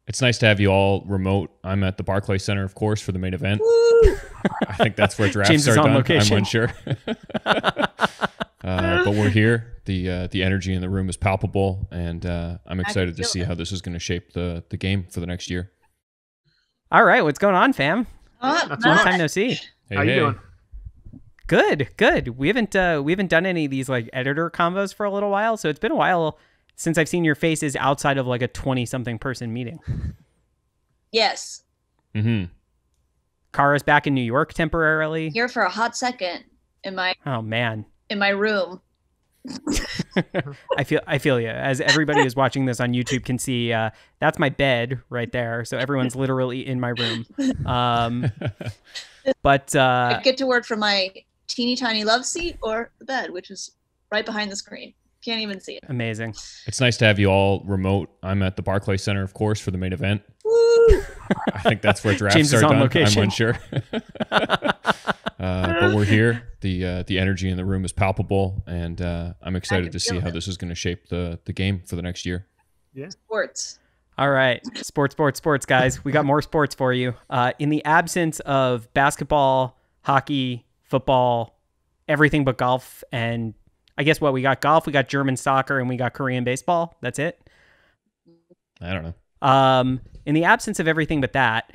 It's nice to have you all remote. I'm at the Barclays Center, of course, for the main event. I think that's where drafts James are is on done. location. I'm unsure. But we're here. The energy in the room is palpable, and I'm excited to see how this is going to shape the game for the next year. All right, what's going on, fam? Not Long time no see. Hey, How you doing? Good, good. We haven't done any of these like editor combos for a little while, so it's been a while since I've seen your faces outside of like a 20-something person meeting. Yes. Mm-hmm. Cara's back in New York temporarily. Here for a hot second in my room. I feel you. As everybody who's watching this on YouTube can see, that's my bed right there. So everyone's literally in my room. But I get to work from my teeny tiny love seat or the bed, which is right behind the screen. Can't even see it. Amazing. It's nice to have you all remote. I'm at the Barclays Center, of course, for the main event. Woo! I think that's where drafts James are is on done. location. I'm unsure. But we're here. The energy in the room is palpable, and I'm excited to see how this is going to shape the game for the next year. Yeah. Sports. All right. Sports, guys. We got more sports for you. In the absence of basketball, hockey, football, everything but golf, and I guess what we got golf, we got German soccer, and we got Korean baseball. That's it. I don't know. In the absence of everything but that,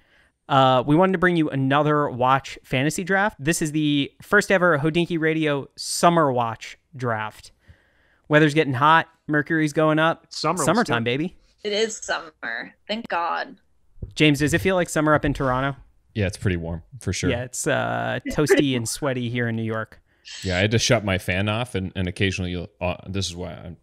we wanted to bring you another watch fantasy draft. This is the first ever HODINKEE Radio Summer Watch Draft. Weather's getting hot. Mercury's going up. Summertime, baby. It is summer. Thank God. James, does it feel like summer up in Toronto? Yeah, it's pretty warm for sure. Yeah, it's toasty and sweaty here in New York. Yeah, I had to shut my fan off, and occasionally this is why I'm.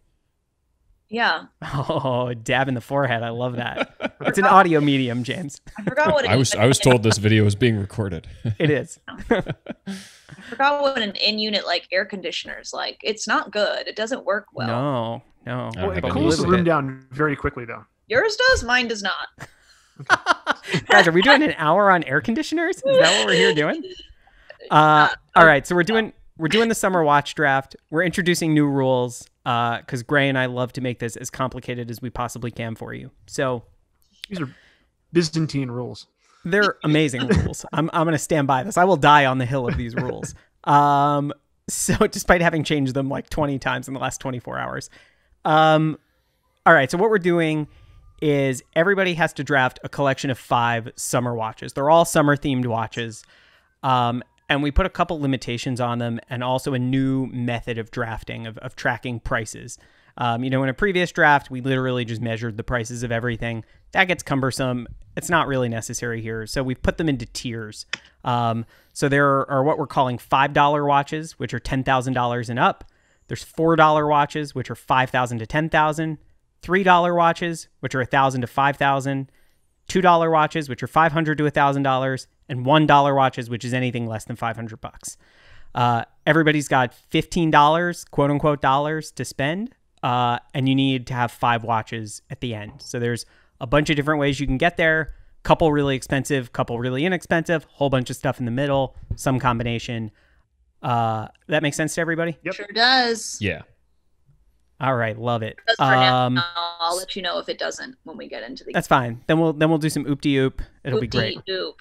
Yeah. Oh, dab in the forehead. I love that. It's an audio medium, James. I forgot what I was told this video was being recorded. It is. I forgot what an in-unit like air conditioner is like. It's not good. It doesn't work well. No. I don't It think I cools the live room it. down very quickly, though. Yours does. Mine does not. Guys, are we doing an hour on air conditioners? Is that what we're here doing? All right, so we're doing the summer watch draft. We're introducing new rules because Gray and I love to make this as complicated as we possibly can for you. So These are Byzantine rules. they're amazing rules. I'm going to stand by this. I will die on the hill of these rules. So despite having changed them like 20 times in the last 24 hours. All right, so what we're doing is everybody has to draft a collection of 5 summer watches. They're all summer-themed watches. And we put a couple limitations on them and also a new method of drafting, of tracking prices. In a previous draft, we literally just measured the prices of everything. That gets cumbersome. It's not really necessary here. So we've put them into tiers. So there are what we're calling $5 watches, which are $10,000 and up. There's $4 watches, which are $5,000 to $10,000. $3 watches, which are $1,000 to $5,000. $2 watches, which are $500 to $1,000, and $1 watches, which is anything less than $500. Everybody's got $15, quote unquote, dollars to spend, and you need to have 5 watches at the end. So there's a bunch of different ways you can get there. Couple really expensive, couple really inexpensive, whole bunch of stuff in the middle, some combination. That makes sense to everybody? Yep. Sure does. Yeah. All right, love it. Does for now. I'll let you know if it doesn't when we get into the. That's fine. Then we'll do some oop-de-oop. It'll be great. Oop.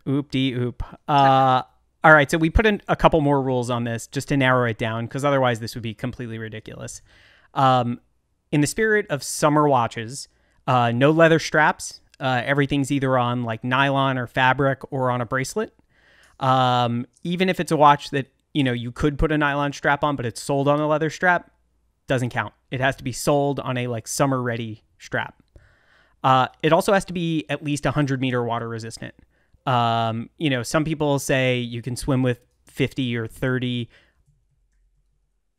Oop-de-oop. All right, so we put in a couple more rules on this just to narrow it down, because otherwise this would be completely ridiculous. In the spirit of summer watches, no leather straps. Everything's either on like nylon or fabric or on a bracelet. Even if it's a watch that, you could put a nylon strap on, but it's sold on a leather strap, doesn't count. It has to be sold on a like summer ready strap. It also has to be at least 100-meter water resistant. Some people say you can swim with 50 or 30.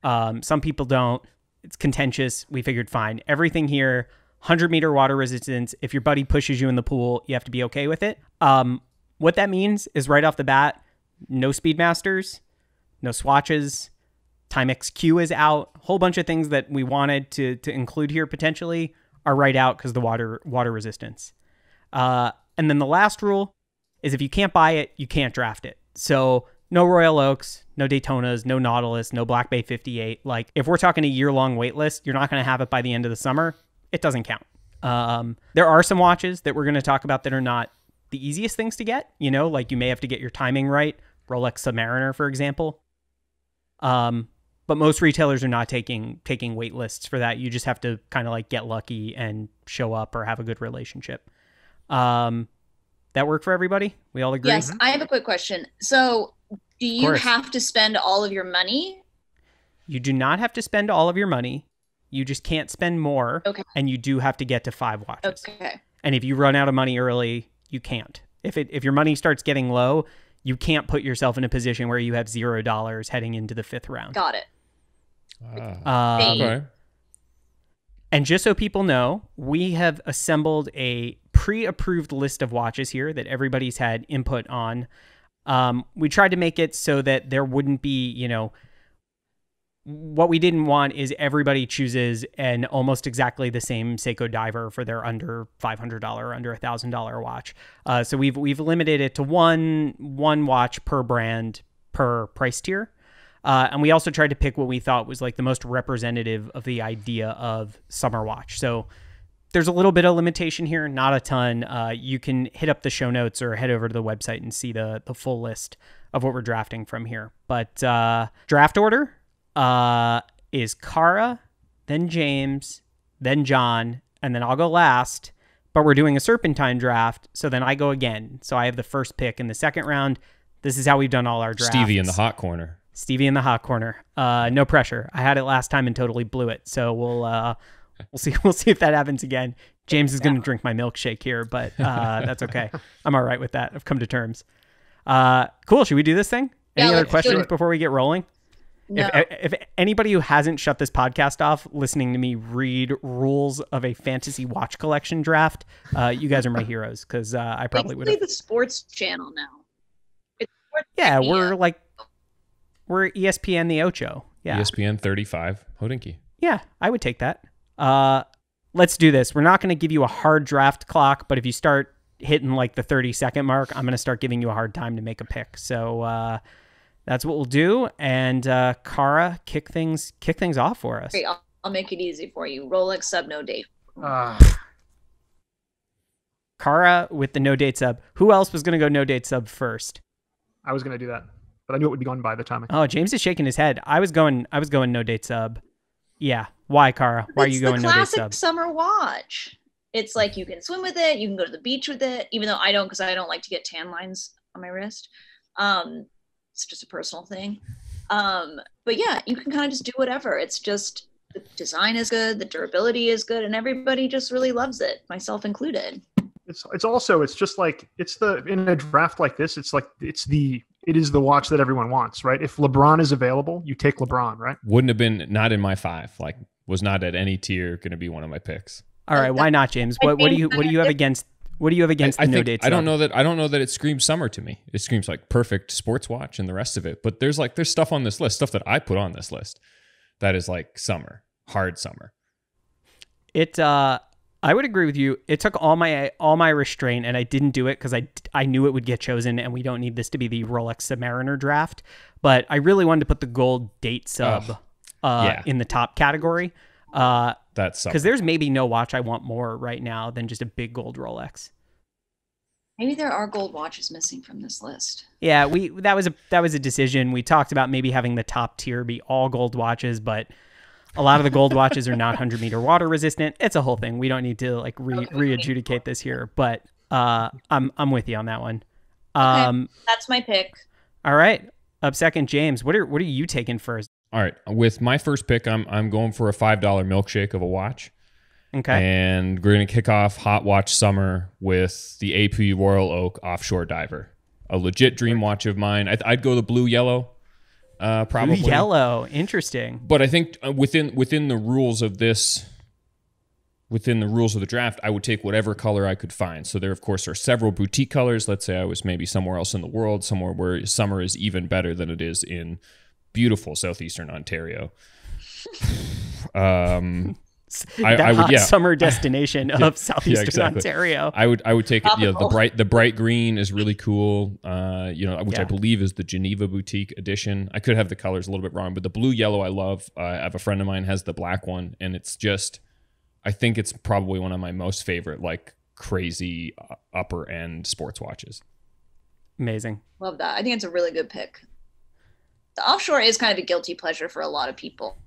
Some people don't. It's contentious. We figured fine. Everything here, 100-meter water resistance. If your buddy pushes you in the pool, you have to be okay with it. What that means is right off the bat, no Speedmasters, no swatches, Timex Q is out. A whole bunch of things that we wanted to include here potentially are right out because of the water resistance. And then the last rule is if you can't buy it, you can't draft it. So no Royal Oaks, no Daytonas, no Nautilus, no Black Bay 58. Like if we're talking a year-long wait list, you're not going to have it by the end of the summer. It doesn't count. There are some watches that we're going to talk about that are not the easiest things to get, you know, like you may have to get your timing right. Rolex Submariner, for example. But most retailers are not taking wait lists for that. You just have to kind of like get lucky and show up or have a good relationship. That work for everybody? We all agree? Yes, I have a quick question. So do you have to spend all of your money? You do not have to spend all of your money. You just can't spend more. Okay. And you do have to get to 5 watches. Okay. And if you run out of money early, you can't. If your money starts getting low, you can't put yourself in a position where you have $0 heading into the 5th round. Got it. Okay. And just so people know, we have assembled a pre-approved list of watches here that everybody's had input on. We tried to make it so that there wouldn't be, you know, what we didn't want is everybody chooses an almost exactly the same Seiko diver for their under $500 or under $1,000 watch. So we've limited it to one watch per brand per price tier. And we also tried to pick what we thought was like the most representative of the idea of summer watch. So there's a little bit of limitation here, not a ton. You can hit up the show notes or head over to the website and see the full list of what we're drafting from here. But draft order is Cara, then James, then John, and then I'll go last. But we're doing a serpentine draft, so then I go again. So I have the first pick in the second round. This is how we've done all our drafts. Stevie in the hot corner. Stevie in the hot corner. No pressure. I had it last time and totally blew it. So we'll see if that happens again. James is going to drink my milkshake here, but that's okay. I'm all right with that. I've come to terms. Cool. Should we do this thing? Any other questions before we get rolling? No. If anybody who hasn't shut this podcast off listening to me read rules of a fantasy watch collection draft, you guys are my heroes, because I probably would have. The sports channel now. It's we're ESPN the Ocho. Yeah. ESPN 35, HODINKEE. Yeah, I would take that. Let's do this. We're not going to give you a hard draft clock, but if you start hitting like the 30-second mark, I'm going to start giving you a hard time to make a pick. So that's what we'll do. And Cara, kick things off for us. Great. I'll make it easy for you. Rolex sub, no date. Cara with the no date sub. Who else was going to go no date sub first? I was going to do that, but I knew it would be gone by the time. Oh, James is shaking his head. I was going no date sub. Yeah. Why, Cara? Why are you going no date sub? It's the classic summer watch. It's like you can swim with it. You can go to the beach with it, even though I don't, because I don't like to get tan lines on my wrist. It's just a personal thing. But yeah, you can kind of just do whatever. It's just the design is good, the durability is good, and everybody just really loves it, myself included. It's just like in a draft like this, it is the watch that everyone wants, right? If LeBron is available, you take LeBron, right? Wouldn't have been not in my 5. Like, was not at any tier going to be one of my picks. All right, why not, James? What do you have against? What do you have against the no date sub? I don't know that it screams summer to me. It screams like perfect sports watch and the rest of it. But there's stuff on this list, stuff that I put on this list, that is like summer, hard summer. I would agree with you. It took all my restraint, and I didn't do it because I knew it would get chosen, and we don't need this to be the Rolex Submariner draft. But I really wanted to put the gold date sub in the top category. That's because there's maybe no watch I want more right now than just a big gold Rolex. Maybe there are gold watches missing from this list. Yeah, that was a decision. We talked about maybe having the top tier be all gold watches, but a lot of the gold watches are not 100-meter water resistant. It's a whole thing. We don't need to like re-adjudicate this here, but I'm with you on that one. Okay, that's my pick. All right, up second, James. What are you taking first? All right, with my first pick, I'm going for a $5 milkshake of a watch. Okay. And we're going to kick off Hot Watch Summer with the AP Royal Oak Offshore Diver, a legit dream watch of mine. I'd go the blue yellow. Probably blue yellow, interesting. But I think within the rules of this, within the rules of the draft, I would take whatever color I could find. So there, of course, are several boutique colors. Let's say I was maybe somewhere else in the world, somewhere where summer is even better than it is in beautiful southeastern Ontario. Summer destination of southeastern Ontario. I would take it. The bright green is really cool. Which I believe is the Geneva boutique edition. I could have the colors a little bit wrong, but the blue yellow I love. I have a friend of mine has the black one, and it's just I think it's probably one of my most favorite, like crazy upper end sports watches. Amazing. Love that. I think it's a really good pick. The Offshore is kind of a guilty pleasure for a lot of people.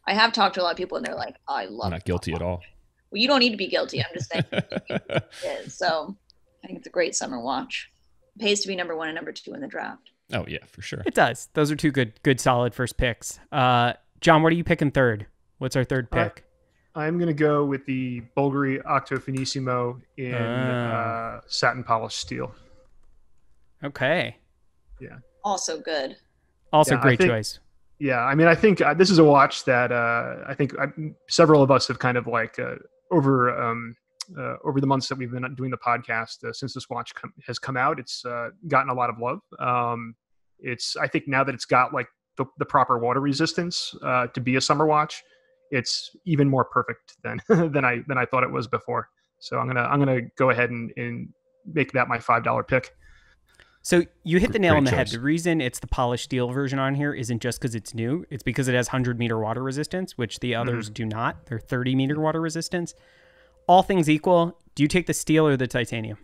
I have talked to a lot of people and they're like, oh, I love it. I'm not guilty at all. Well, you don't need to be guilty. I'm just saying it is. So I think it's a great summer watch. It pays to be number 1 and number 2 in the draft. Oh yeah, for sure. It does. Those are two good solid first picks. John, what are you picking third? What's our third pick? I'm going to go with the Bulgari Octo Finissimo in satin polished steel. Okay. Yeah. Also good. Also Yeah, great choice. Yeah, I mean, I think this is a watch that I think several of us have kind of like over the months that we've been doing the podcast since this watch has come out. It's gotten a lot of love. I think now that it's got like the proper water resistance to be a summer watch, it's even more perfect than than I thought it was before. So I'm gonna go ahead and make that my $5 pick. So you hit the nail on the head. choice. The reason it's the polished steel version on here isn't just because it's new. It's because it has 100-meter water resistance, which the others do not. They're 30-meter water resistance. All things equal, do you take the steel or the titanium?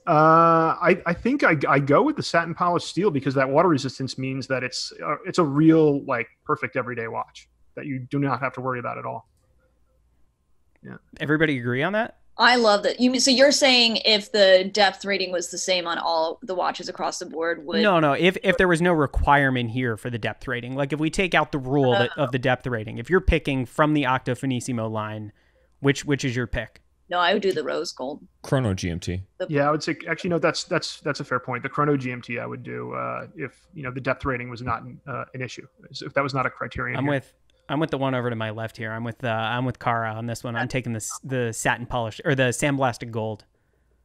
I think I go with the satin polished steel because that water resistance means that it's a real like perfect everyday watch that you do not have to worry about at all. Yeah. Everybody agree on that? I love that. So you're saying if the depth rating was the same on all the watches across the board, would No. If there was no requirement here for the depth rating, like if we take out the rule of the depth rating, if you're picking from the Octo Finissimo line, which is your pick? No, I would do the rose gold. Chrono GMT. Yeah, I would say actually no. That's a fair point. The Chrono GMT I would do if the depth rating was not an issue. If that was not a criterion. I'm with the one over to my left here. I'm with Cara on this one. I'm taking the satin polish or the sandblasted gold.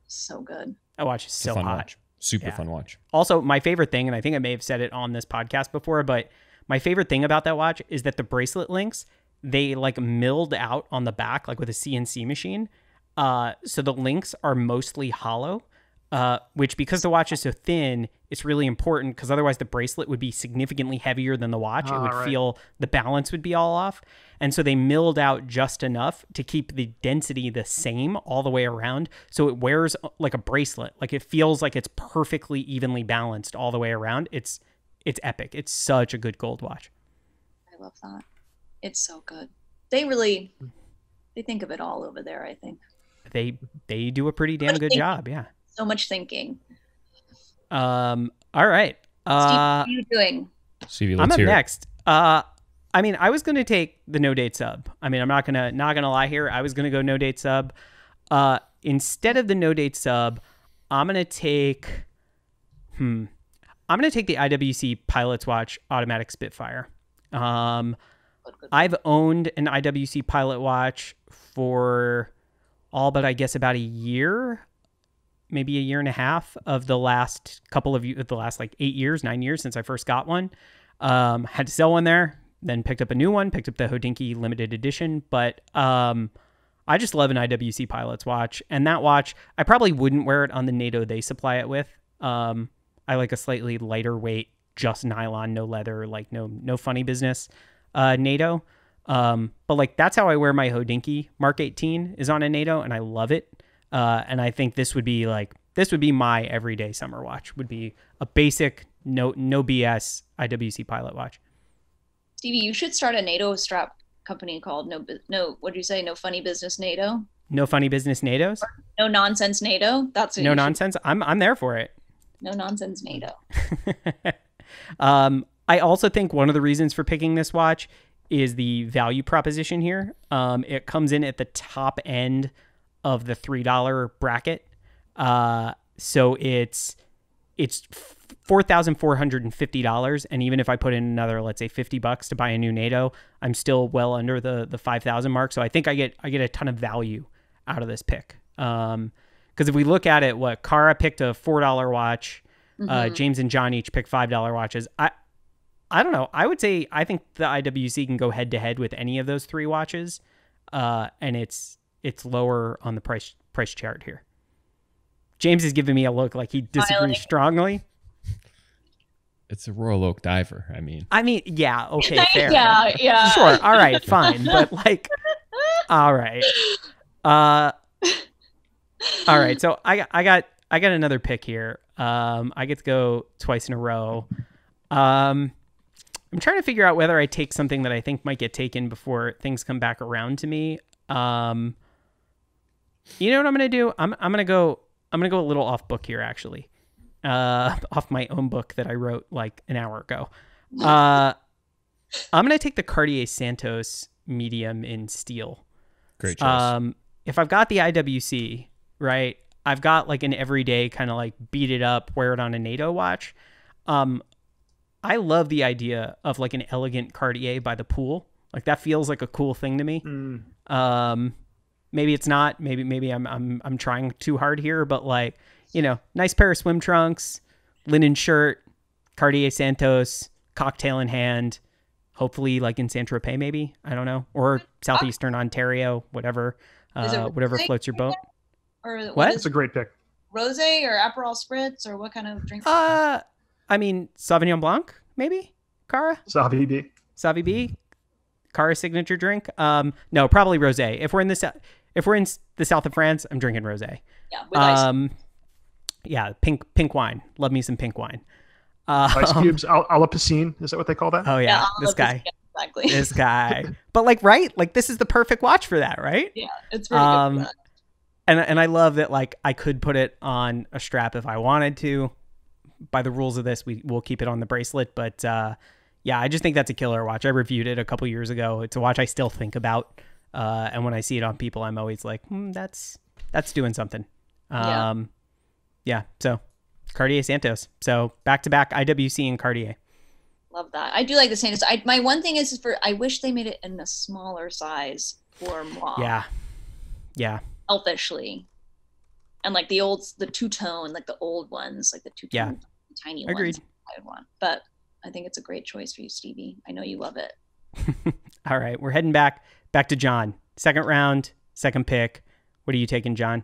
So good. That watch is so fun hot. watch. Super fun watch. Also, my favorite thing, and I think I may have said it on this podcast before, but my favorite thing about that watch is that the bracelet links, they like milled out on the back, like with a CNC machine. So the links are mostly hollow, which because the watch is so thin, it's really important because otherwise the bracelet would be significantly heavier than the watch. It would feel the balance would be all off. And so they milled out just enough to keep the density the same all the way around. So it wears like a bracelet. Like it feels like it's perfectly evenly balanced all the way around. It's epic. It's such a good gold watch. I love that. It's so good. They think of it all over there, I think. They do a pretty damn good job. Yeah. So much thinking. All right. Steve, what are you doing? Stevie, I'm let's up hear it. next. I mean, I was going to take the no date sub. I mean, I'm not gonna lie here. I was going to go no date sub. Instead of the no date sub, I'm going to take the IWC Pilot's Watch Automatic Spitfire. I've owned an IWC Pilot Watch for all but I guess about a year, maybe a year and a half of the last like 9 years since I first got one. Had to sell one there, then picked up a new one, picked up the HODINKEE limited edition. But I just love an IWC Pilot's watch. And that watch, I probably wouldn't wear it on the NATO they supply it with. I like a slightly lighter weight, just nylon, no leather, like no funny business NATO. But like that's how I wear my HODINKEE Mark 18 is on a NATO, and I love it. And I think this would be my everyday summer watch. Would be a basic no BS IWC Pilot watch. Stevie, you should start a NATO strap company called what did you say? No funny business NATO. No funny business NATOs. No nonsense NATO. That's what no nonsense. I'm there for it. No nonsense NATO. I also think one of the reasons for picking this watch is the value proposition here. It comes in at the top end of the $3 bracket. So it's $4,450. And even if I put in another, let's say $50 to buy a new NATO, I'm still well under the 5,000 mark. So I think I get a ton of value out of this pick. Because if we look at it, Cara picked a $4 watch. James and John each picked $5 watches. I don't know. I would say I think the IWC can go head to head with any of those three watches, and it's lower on the price chart here. James is giving me a look like he disagrees strongly. It's a Royal Oak diver. I mean, yeah, okay, fair. yeah. Sure, all right, fine, but like, All right. All right. So I got another pick here. I get to go twice in a row. I'm trying to figure out whether I take something that I think might get taken before things come back around to me. You know what I'm gonna do? I'm gonna go a little off book here, actually. Off my own book that I wrote like an hour ago. I'm gonna take the Cartier Santos medium in steel. Great choice. If I've got the IWC, right, I've got like an everyday kind of like beat it up, wear it on a NATO watch. I love the idea of like an elegant Cartier by the pool. Like that feels like a cool thing to me. Maybe it's not. Maybe I'm trying too hard here, but like, you know, nice pair of swim trunks, linen shirt, Cartier Santos, cocktail in hand, hopefully like in Saint-Tropez maybe, I don't know, or southeastern Ontario, whatever floats your boat. Or what? It's a great pick. Rosé or Aperol Spritz or what kind of drink? I mean Sauvignon Blanc maybe, Cara? Savi B, Cara signature drink. No, probably rosé. If we're in the south of France, I'm drinking rosé. Yeah, with ice. Yeah, pink wine. Love me some pink wine. Ice cubes, a la piscine. Is that what they call that? Oh yeah, this guy. Exactly. This guy. But like, right? Like this is the perfect watch for that, right? Yeah, it's really good for that. And I love that like I could put it on a strap if I wanted to. By the rules of this, we'll keep it on the bracelet, but yeah, I just think that's a killer watch. I reviewed it a couple years ago. It's a watch I still think about. And when I see it on people, I'm always like, that's doing something. Yeah. So Cartier Santos. So back-to-back IWC and Cartier. Love that. I do like the Santos. My one thing is I wish they made it in a smaller size for moi. Yeah. Elfishly. And like the two-tone, like the old ones, like the two-tone tiny Agreed. ones I would want. But I think it's a great choice for you, Stevie. I know you love it. All right. We're heading back to John. Second round, second pick. What are you taking, John?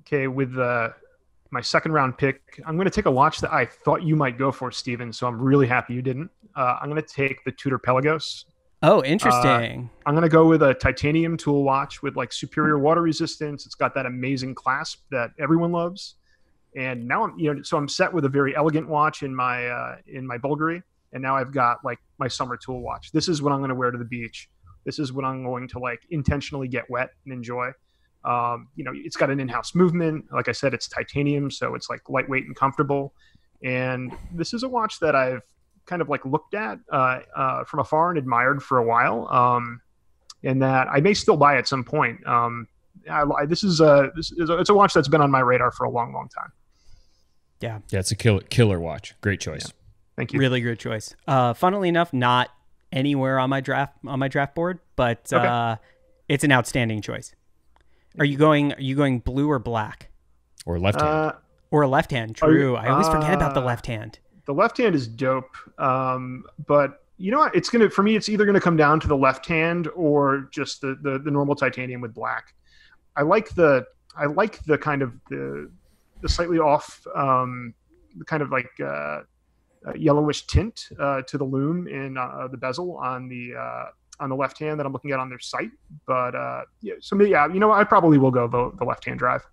Okay, with my second round pick, I'm going to take a watch that I thought you might go for, Steven, so I'm really happy you didn't. I'm going to take the Tudor Pelagos. Oh, interesting. I'm going to go with a titanium tool watch with like superior water resistance. It's got that amazing clasp that everyone loves. And now I'm set with a very elegant watch in my Bulgari. And now I've got like my summer tool watch. This is what I'm going to wear to the beach. This is what I'm going to like intentionally get wet and enjoy. It's got an in-house movement. Like I said, it's titanium, so it's like lightweight and comfortable. And this is a watch that I've kind of like looked at from afar and admired for a while, and that I may still buy at some point. It's a watch that's been on my radar for a long, long time. Yeah, it's a killer watch. Great choice. Yeah. Thank you. Really good choice. Funnily enough, not anywhere on my draft board, but okay. It's an outstanding choice. Are you going blue or black? Or left hand? Or a left hand, true. I always forget about the left hand. The left hand is dope. But you know what? For me, it's either going to come down to the left hand or just the normal titanium with black. I like the kind of the slightly off, the kind of like yellowish tint to the lume in the bezel on the left hand that I'm looking at on their site. But I probably will go the left hand drive.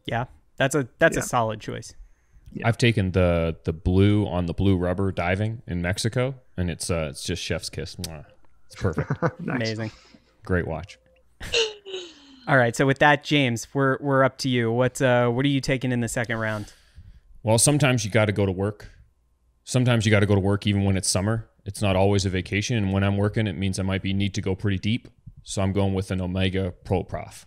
Yeah, that's a solid choice. Yeah. I've taken the blue on the blue rubber diving in Mexico, and it's just chef's kiss. It's perfect. Nice. Amazing. Great watch. All right, so with that, James, we're up to you. What are you taking in the second round? Well, sometimes you got to go to work. Sometimes you got to go to work even when it's summer. It's not always a vacation, and when I'm working, it means I might need to go pretty deep. So I'm going with an Omega Pro Prof.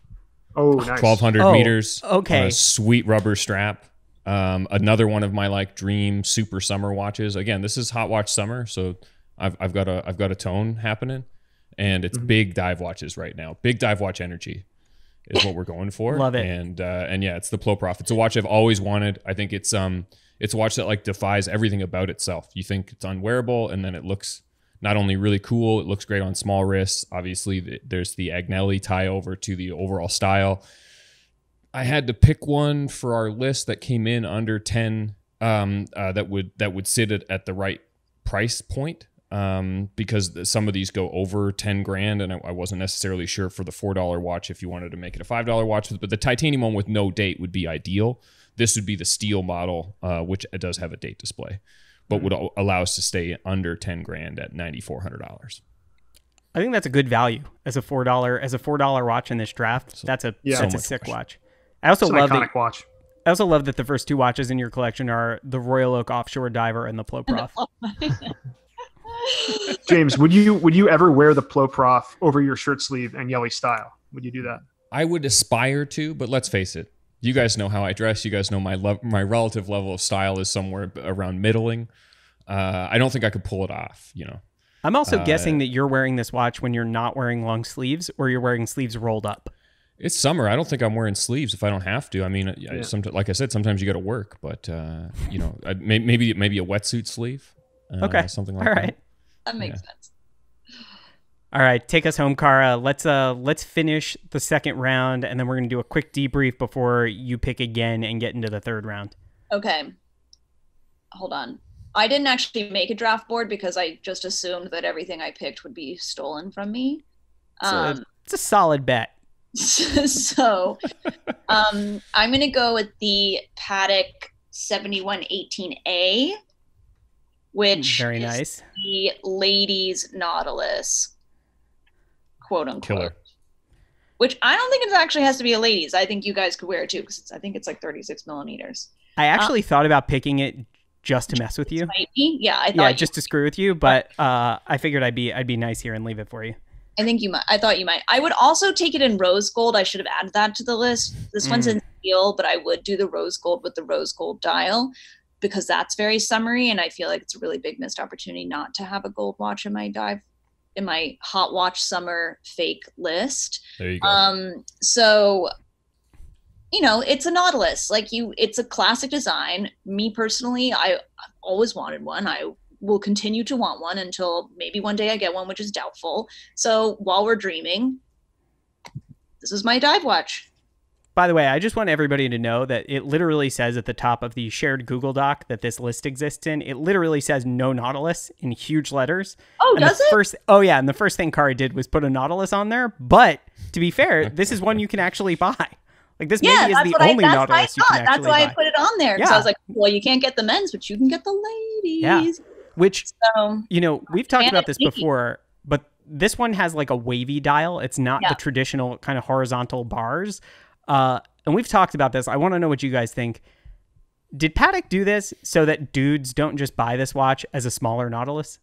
Oh, nice. 1,200 meters. Okay. On a sweet rubber strap. Another one of my like dream super summer watches. Again, this is hot watch summer, so I've got a tone happening, and it's big dive watches right now. Big dive watch energy is what we're going for. Love it. And yeah, it's the Pro Prof. It's a watch I've always wanted. I think it's a watch that like defies everything about itself. You think it's unwearable, and then it looks not only really cool, it looks great on small wrists. Obviously, there's the Agnelli tie over to the overall style. I had to pick one for our list that came in under 10 that would sit at the right price point. because some of these go over 10 grand, and I wasn't necessarily sure for the $4 watch if you wanted to make it a $5 watch. But the titanium one with no date would be ideal. This would be the steel model, which does have a date display, but would allow us to stay under 10 grand at $9,400. I think that's a good value as a $4 watch in this draft. So, that's a sick watch. I It's also an love iconic watch. I also love that the first two watches in your collection are the Royal Oak Offshore Diver and the Ploprof. James, would you ever wear the Ploprof over your shirt sleeve and yelly style? Would you do that? I would aspire to, but let's face it. You guys know how I dress. You guys know my relative level of style is somewhere around middling. I don't think I could pull it off, you know. I'm also guessing that you're wearing this watch when you're not wearing long sleeves, or you're wearing sleeves rolled up. It's summer. I don't think I'm wearing sleeves if I don't have to. I mean, like I said, sometimes you got to work, but you know, maybe a wetsuit sleeve. Okay, something like all that. right. That makes sense. All right, take us home, Cara. Let's finish the second round, and then we're gonna do a quick debrief before you pick again and get into the third round. Okay. Hold on. I didn't actually make a draft board because I just assumed that everything I picked would be stolen from me. It's a solid bet. So I'm going to go with the Patek 7118A, which Very is nice. the ladies' Nautilus, quote unquote. Killer. Which I don't think it actually has to be a ladies. I think you guys could wear it too, because I think it's like 36 millimeters. I actually thought about picking it just to mess with you. Yeah, I thought just to screw with you, but I figured I'd be nice here and leave it for you. I think you might. I thought you might. I would also take it in rose gold. I should have added that to the list. This one's in steel, but I would do the rose gold with the rose gold dial because that's very summery, and I feel like it's a really big missed opportunity not to have a gold watch in my hot watch summer fake list. There you go. So, you know, it's a Nautilus. It's a classic design. Me personally, I've always wanted one. I will continue to want one until maybe one day I get one, which is doubtful. So while we're dreaming, this is my dive watch. By the way, I just want everybody to know that it literally says at the top of the shared Google Doc that this list exists in, it literally says no Nautilus in huge letters. Oh, does it? And the first thing Cara did was put a Nautilus on there. But to be fair, this is one you can actually buy. Like this maybe is the only Nautilus you can actually buy. That's why I put it on there. Because I was like, well, you can't get the men's, but you can get the ladies. Yeah. Which, so, you know, we've talked about this before, but this one has like a wavy dial. It's not the traditional kind of horizontal bars. And we've talked about this. I want to know what you guys think. Did Patek do this so that dudes don't just buy this watch as a smaller Nautilus?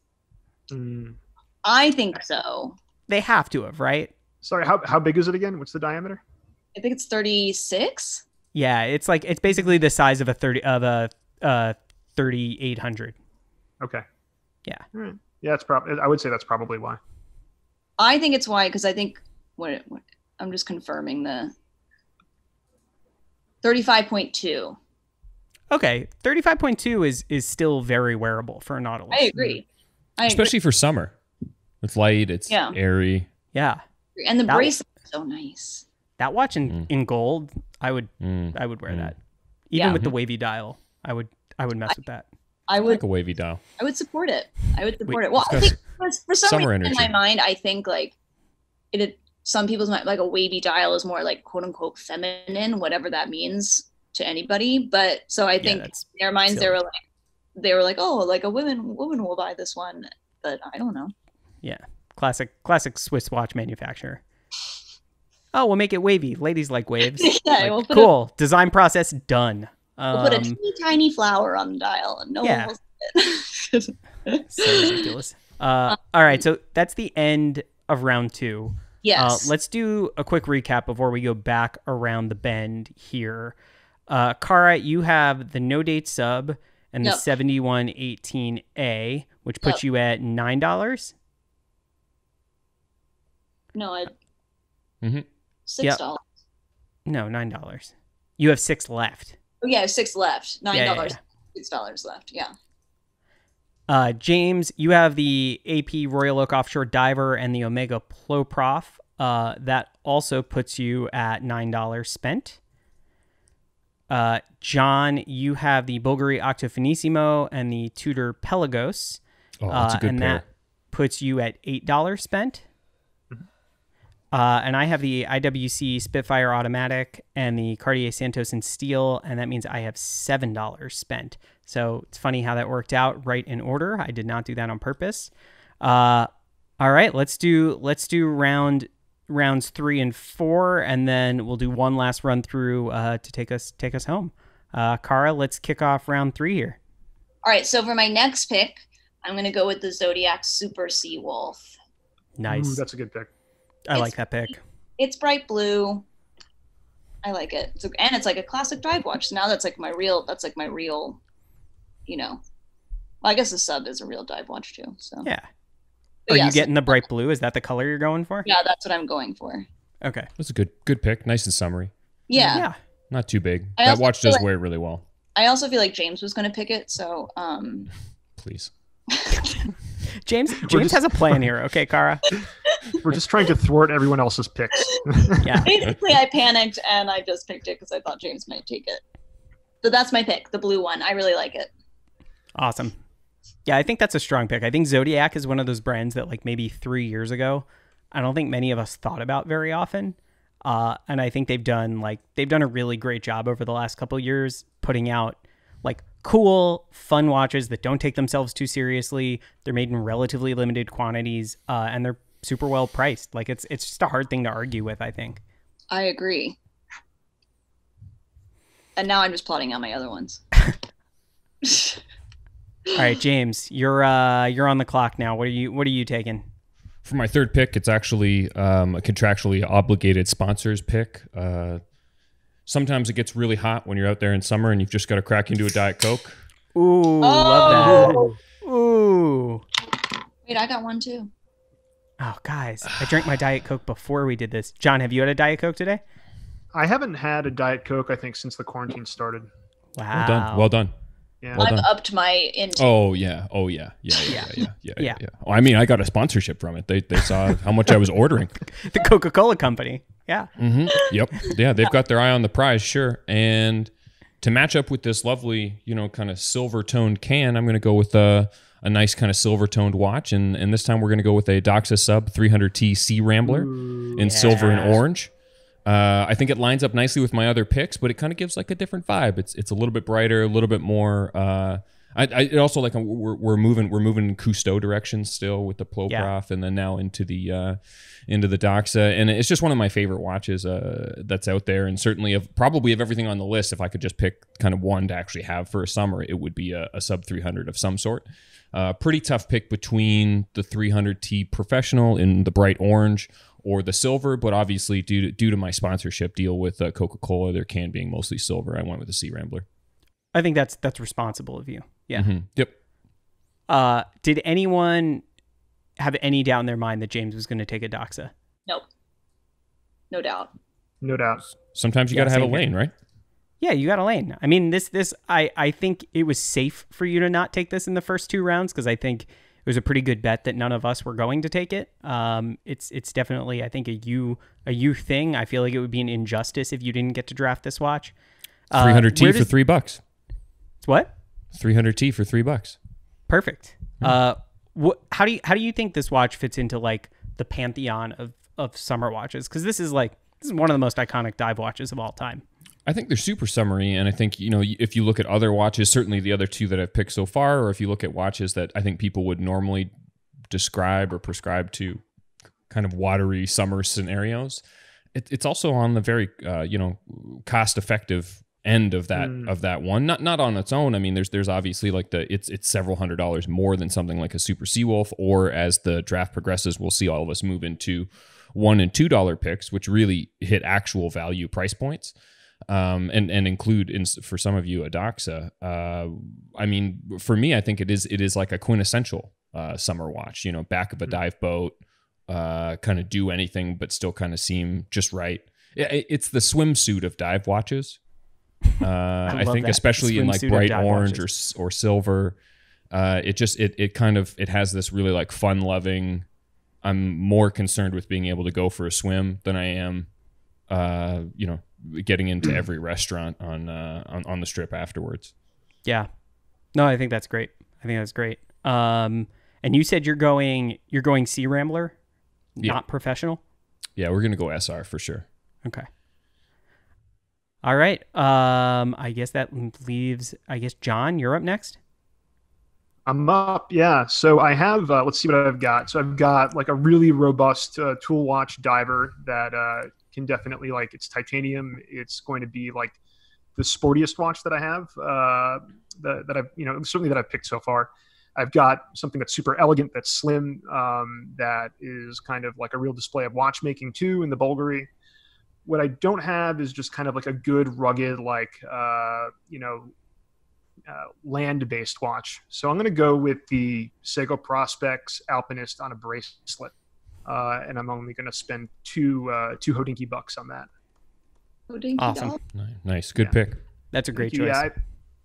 I think so. They have to have, right? Sorry, how big is it again? What's the diameter? I think it's 36. Yeah, it's basically the size of a 3800. Okay. Yeah. All right. Yeah, I would say that's probably why. I think it's why, because I think I'm just confirming the 35.2. Okay, 35.2 is still very wearable for a Nautilus. I agree. Especially for summer. It's light, it's airy. Yeah. And the bracelet is so nice. That watch in gold, I would wear that. Even with the wavy dial, I would mess with that. I would like a wavy dial. I would support it. Well, I think for some reason energy. in my mind, I think like some people's mind, like a wavy dial is more like quote unquote feminine, whatever that means to anybody. But so I think in their minds silly. they were like, oh, like a woman will buy this one, but I don't know. Yeah, classic Swiss watch manufacturer. Oh, we'll make it wavy. Ladies like waves. We'll cool. Design process done. We'll put a teeny tiny flower on the dial, and no one will see it. So ridiculous. All right, so that's the end of round 2. Yes. Let's do a quick recap before we go back around the bend here. Cara, you have the no date sub and the 7118A, which puts you at $9. No, $6. No, $9. You have 6 left. Oh yeah, 6 left. $9. Yeah. $6 left. Yeah. James, you have the AP Royal Oak Offshore Diver and the Omega Ploprof. That also puts you at $9 spent. John, you have the Bulgari Octo Finissimo and the Tudor Pelagos. Oh, that's a good pair. puts you at $8 spent. And I have the IWC Spitfire Automatic and the Cartier Santos in steel, and that means I have $7 spent. So it's funny how that worked out right in order. I did not do that on purpose. All right, let's do rounds 3 and 4, and then we'll do one last run through to take us home. Cara, let's kick off round 3 here. All right, so for my next pick, I'm going to go with the Zodiac Super Seawolf. Nice. Ooh, that's a good pick. I like that pick. It's bright blue. I like it. And it's like a classic dive watch. So now that's like my real, you know, well, I guess the sub is a real dive watch too. So yeah. But Are yes, you getting the bright blue? Is that the color you're going for? Yeah, that's what I'm going for. Okay. That's a good pick. Nice and summery. Yeah. Yeah. Not too big. I That also watch feel does like- wear really well. I also feel like James was going to pick it. So, Please. James has a plan here. Okay, Cara. We're just trying to thwart everyone else's picks. Yeah. basically I panicked and I just picked it because I thought James might take it. So that's my pick, the blue one. I really like it. Awesome. Yeah, I think that's a strong pick. I think Zodiac is one of those brands that like maybe 3 years ago, I don't think many of us thought about very often. And I think they've done a really great job over the last couple of years putting out like cool, fun watches that don't take themselves too seriously. They're made in relatively limited quantities, and they're super well priced. Like it's just a hard thing to argue with, I think. I agree. And now I'm just plotting out my other ones. All right, James, you're on the clock now. What are you taking? For my third pick, it's actually a contractually obligated sponsors pick. Sometimes it gets really hot when you're out there in summer and you've just got to crack into a Diet Coke. Ooh, love that. Ooh. Wait, I got one too. Oh, guys, I drank my Diet Coke before we did this. John, have you had a Diet Coke today? I haven't had a Diet Coke, I think, since the quarantine started. Wow. Well done. Yeah. Well I've done. upped my intake. Oh yeah. Yeah. Oh, I mean, I got a sponsorship from it. They saw how much I was ordering. The Coca-Cola company. Yeah. Mm-hmm. Yep. Yeah, they've got their eye on the prize, sure. And to match up with this lovely, kind of silver-toned can, I'm going to go with a nice kind of silver-toned watch. And this time we're going to go with a Doxa Sub 300T Sea Rambler in silver and orange. I think it lines up nicely with my other picks, but it kind of gives like a different vibe. It's a little bit brighter, a little bit more. I also like we're moving in Cousteau direction still with the Ploprof, and then now into the Doxa, and it's just one of my favorite watches that's out there, and certainly probably of everything on the list, if I could just pick kind of one to actually have for a summer, it would be a sub 300 of some sort. Pretty tough pick between the 300T Professional in the bright orange or the silver, but obviously due to my sponsorship deal with Coca-Cola, their can being mostly silver, I went with the Sea Rambler. I think that's responsible of you. Yeah. Mm-hmm. Yep. Did anyone have any doubt in their mind that James was going to take a Doxa? Nope. No doubt. No doubt. Sometimes you got to have a lane, right? Yeah, you got a lane. I mean, I think it was safe for you to not take this in the first 2 rounds because I think it was a pretty good bet that none of us were going to take it. It's definitely, I think, a you thing. I feel like it would be an injustice if you didn't get to draft this watch. 300T for $3. It's what? 300T for $3. Perfect. How do you think this watch fits into like the pantheon of summer watches? Because this is one of the most iconic dive watches of all time. I think they're super summery, and I think, if you look at other watches, certainly the other 2 that I've picked so far, or if you look at watches that I think people would normally describe or prescribe to kind of watery summer scenarios, it's also on the very, cost-effective end of that one. Not on its own. I mean, there's obviously like it's several $100s more than something like a Super Seawolf, or as the draft progresses, we'll see all of us move into $1 and $2 picks, which really hit actual value price points. And include for some of you a Doxa. I mean, for me, I think it is like a quintessential summer watch. Back of a dive boat, kind of do anything but still kind of seem just right. It's the swimsuit of dive watches. I think that. Especially in like bright orange or silver. It has this really like fun loving. I'm more concerned with being able to go for a swim than I am, getting into every restaurant on the strip afterwards. Yeah. No, I think that's great. And And you said you're going Sea Rambler, Yeah. not professional? Yeah, we're going to go SR for sure. Okay. All right. I guess that leaves, John, you're up next. I'm up, yeah. So I have, let's see what I've got. So I've got like a really robust tool watch diver that can definitely, like, it's titanium. It's going to be like the sportiest watch that I have, that I've, certainly that I've picked so far. I've got something that's super elegant, that's slim, that is kind of like a real display of watchmaking too in the Bulgari. What I don't have is just kind of like a good, rugged, like, land-based watch. So I'm going to go with the Seiko Prospex Alpinist on a bracelet, and I'm only going to spend two HODINKEE bucks on that. HODINKEE Awesome. doll? Nice. Good pick. That's a great choice.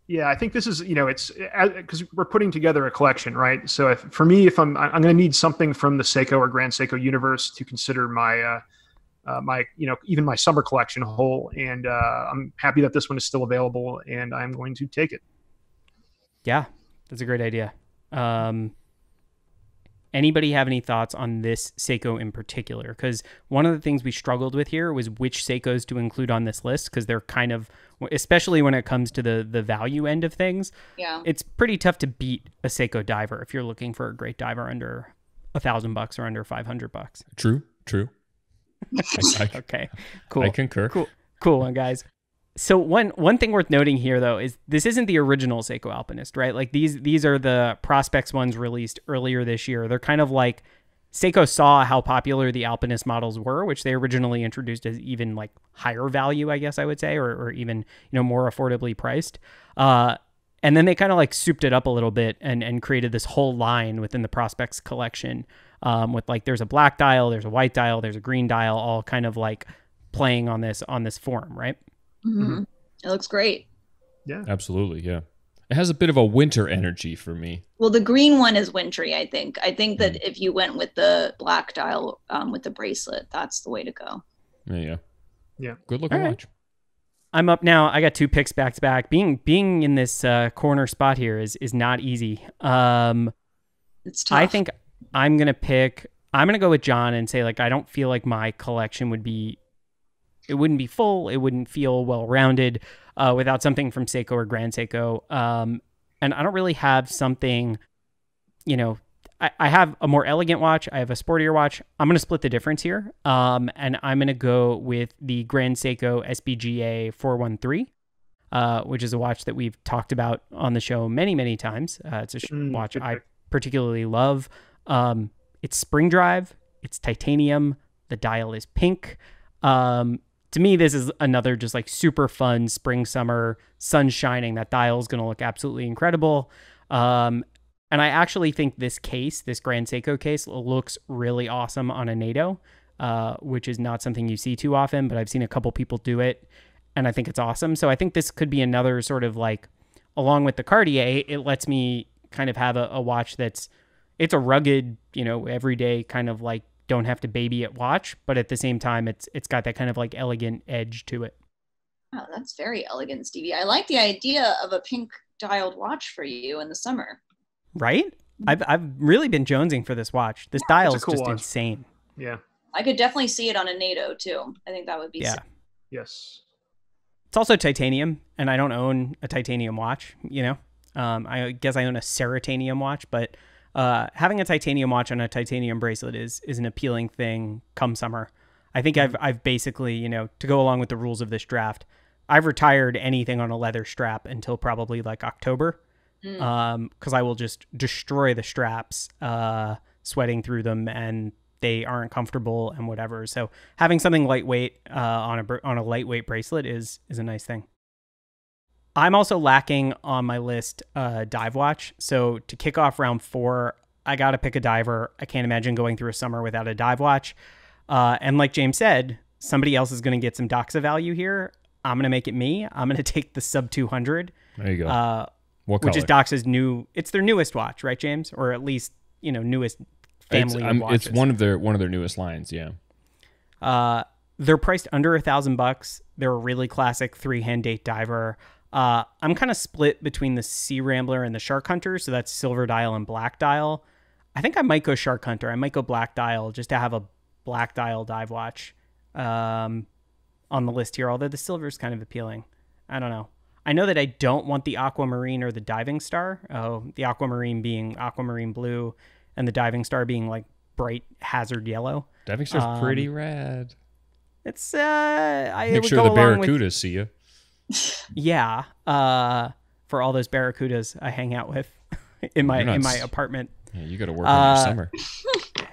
Yeah, I think this is, it's because we're putting together a collection, right? So for me, if I'm going to need something from the Seiko or Grand Seiko universe to consider my even my summer collection whole, and I'm happy that this one is still available, and I'm going to take it. Yeah, that's a great idea. Anybody have any thoughts on this Seiko in particular? Because one of the things we struggled with here was which Seikos to include on this list, because they're kind of, especially when it comes to the value end of things, Yeah. it's pretty tough to beat a Seiko diver if you're looking for a great diver under $1,000 or under $500. True. Okay, cool. I concur. Cool one, guys. So one thing worth noting here, though, is this isn't the original Seiko Alpinist, right? Like these are the Prospex ones released earlier this year. They're kind of like Seiko saw how popular the Alpinist models were, which they originally introduced as even like higher value, I guess I would say, or even more affordably priced. And then they kind of like souped it up a little bit and created this whole line within the Prospex collection, with like there's a black dial, there's a white dial, there's a green dial, all kind of like playing on this form, right? Mm-hmm. It looks great. Yeah, Absolutely. Yeah. It has a bit of a winter energy for me. Well, the green one is wintry, I think. I think that if you went with the black dial with the bracelet, that's the way to go. Yeah. Yeah. Good looking All right. watch. I'm up now. I got 2 picks back to back. Being in this corner spot here is not easy. It's tough. I think I'm gonna go with John and say, like, I don't feel like my collection wouldn't be full. It wouldn't feel well-rounded without something from Seiko or Grand Seiko. And I don't really have something, I have a more elegant watch. I have a sportier watch. I'm going to split the difference here. And I'm going to go with the Grand Seiko SBGA 413, which is a watch that we've talked about on the show many, many times. It's a watch I particularly love. It's spring drive. It's titanium. The dial is pink. To me, this is another just like super fun spring, summer, sun shining. That dial is going to look absolutely incredible. And I actually think this Grand Seiko case looks really awesome on a NATO, which is not something you see too often, but I've seen a couple people do it, and I think it's awesome. So I think this could be another sort of like, along with the Cartier, it lets me kind of have a watch it's a rugged, everyday kind of like, don't have to baby it watch, but at the same time, it's got that kind of like elegant edge to it. Wow, that's very elegant, Stevie. I like the idea of a pink dialed watch for you in the summer. Right? I've really been jonesing for this watch. This dial is cool just watch. insane. Yeah. I could definitely see it on a NATO too. I think that would be sick. Yes. It's also titanium, and I don't own a titanium watch, I guess I own a Ceratanium watch, but having a titanium watch on a titanium bracelet is an appealing thing come summer. I think I've basically, to go along with the rules of this draft, I've retired anything on a leather strap until probably like October, because I will just destroy the straps, sweating through them, and they aren't comfortable and whatever. So having something lightweight on a lightweight bracelet is a nice thing. I'm also lacking on my list dive watch. So to kick off round 4, I got to pick a diver. I can't imagine going through a summer without a dive watch. And like James said, somebody else is going to get some Doxa value here. I'm going to make it me. I'm going to take the sub 200. There you go. What which color? is Doxa's it's their newest watch, right, James? Or at least, newest family of watches. It's one of their newest lines. Yeah. They're priced under $1,000. They're a really classic 3-hand date diver. I'm kind of split between the Sea Rambler and the Shark Hunter, so that's silver dial and black dial. I think I might go Shark Hunter. I might go Black Dial just to have a Black Dial dive watch on the list here, although the silver is kind of appealing. I don't know. I know that I don't want the Aquamarine or the Diving Star. Oh, the Aquamarine being Aquamarine blue and the Diving Star being like bright hazard yellow. Diving Star's pretty rad. It's I make sure the Barracudas see you. Yeah, for all those Barracudas I hang out with in my apartment. Yeah, you got to work on your summer.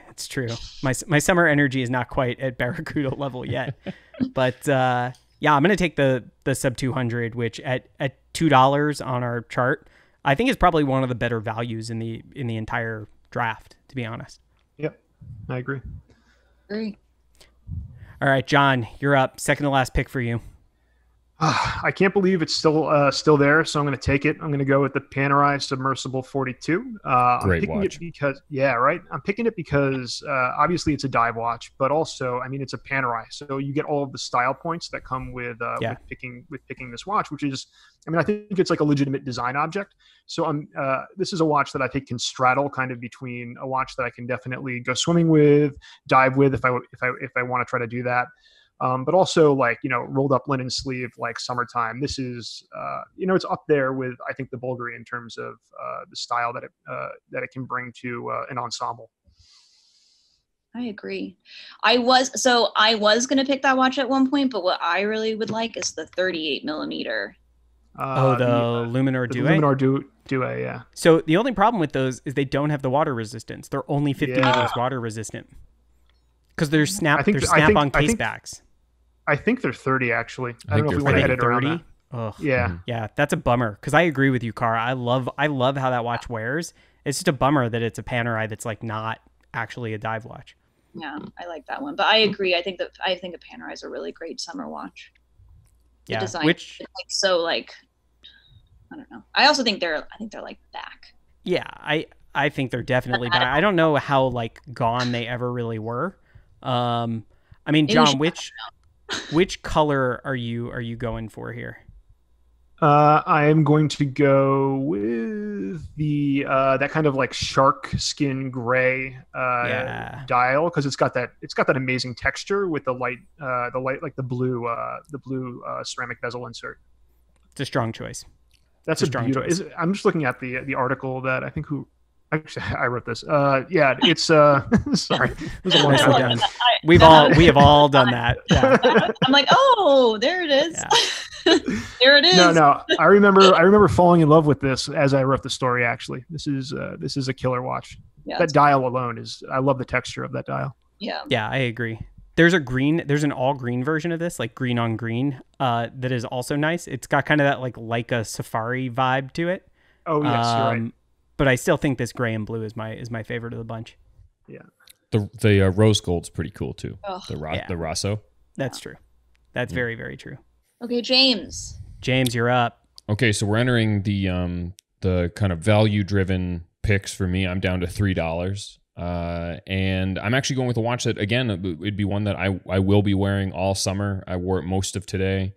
It's true. My summer energy is not quite at Barracuda level yet, but yeah, I'm gonna take the sub 200, which at $2 on our chart, I think is probably one of the better values in the entire draft. To be honest. Yep, I agree. All right, John, you're up. Second to last pick for you. I can't believe it's still there, so I'm going to take it. I'm going to go with the Panerai Submersible 42. Great I'm watch. I'm picking it because obviously it's a dive watch, but also, I mean, it's a Panerai, so you get all of the style points that come with picking this watch, which is, I mean, I think it's like a legitimate design object. So this is a watch that I think can straddle kind of between a watch that I can definitely go swimming with, dive with if I want to try to do that. But also like, rolled up linen sleeve, like summertime. This is, it's up there with, I think, the Bulgari in terms of the style that it can bring to an ensemble. I agree. I was going to pick that watch at one point, but what I really would like is the 38 millimeter. The Luminor Due? Luminor Due, yeah. So the only problem with those is they don't have the water resistance. They're only 50 meters water resistant. Because they're snap-on case backs. I think they're 30 actually. I don't know if we want to edit around that. Ugh. Yeah. Yeah, that's a bummer. Because I agree with you, Cara. I love how that watch wears. It's just a bummer that it's a Panerai that's like not actually a dive watch. Yeah, I like that one. But I agree. I think a Panerai is a really great summer watch. The design is like I don't know. I also think they're like back. Yeah, I think they're definitely back. I don't know how like gone they ever really were. I mean, John, which color are you going for here? I am going to go with the that kind of like shark skin gray dial, because it's got that amazing texture with the light like the blue ceramic bezel insert. It's a strong choice. That's a strong choice. I'm just looking at the article that I think I wrote this. Yeah, it's sorry. It was a long time. We have all done that. Yeah. I'm like, oh, there it is. Yeah. There it is. No. I remember falling in love with this as I wrote the story. Actually, this is a killer watch. Yeah, that dial alone I love the texture of that dial. Yeah. Yeah, I agree. There's an all green version of this, like green on green, that is also nice. It's got kind of that like a safari vibe to it. Oh yes, you're right. But I still think this gray and blue is my favorite of the bunch. Yeah. The rose gold's pretty cool too. Oh. The Rosso. That's true. That's very, very true. Okay, James, you're up. Okay, so we're entering the kind of value driven picks for me. I'm down to $3. And I'm actually going with a watch that, again, it'd be one that I will be wearing all summer. I wore it most of today.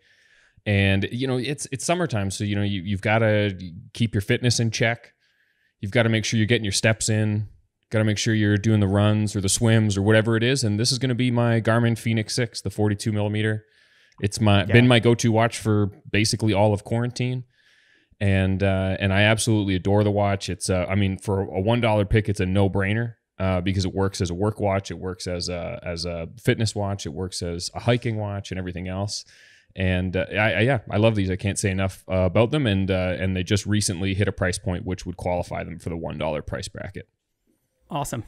And, it's summertime, so, you've got to keep your fitness in check. You've got to make sure you're getting your steps in. Got to make sure you're doing the runs or the swims or whatever it is. And this is going to be my Garmin Phoenix 6, the 42 millimeter. It's been my go-to watch for basically all of quarantine. And I absolutely adore the watch. It's for a $1 pick, it's a no-brainer because it works as a work watch. It works as a fitness watch. It works as a hiking watch and everything else. And I love these. I can't say enough about them. And they just recently hit a price point which would qualify them for the $1 price bracket. Awesome.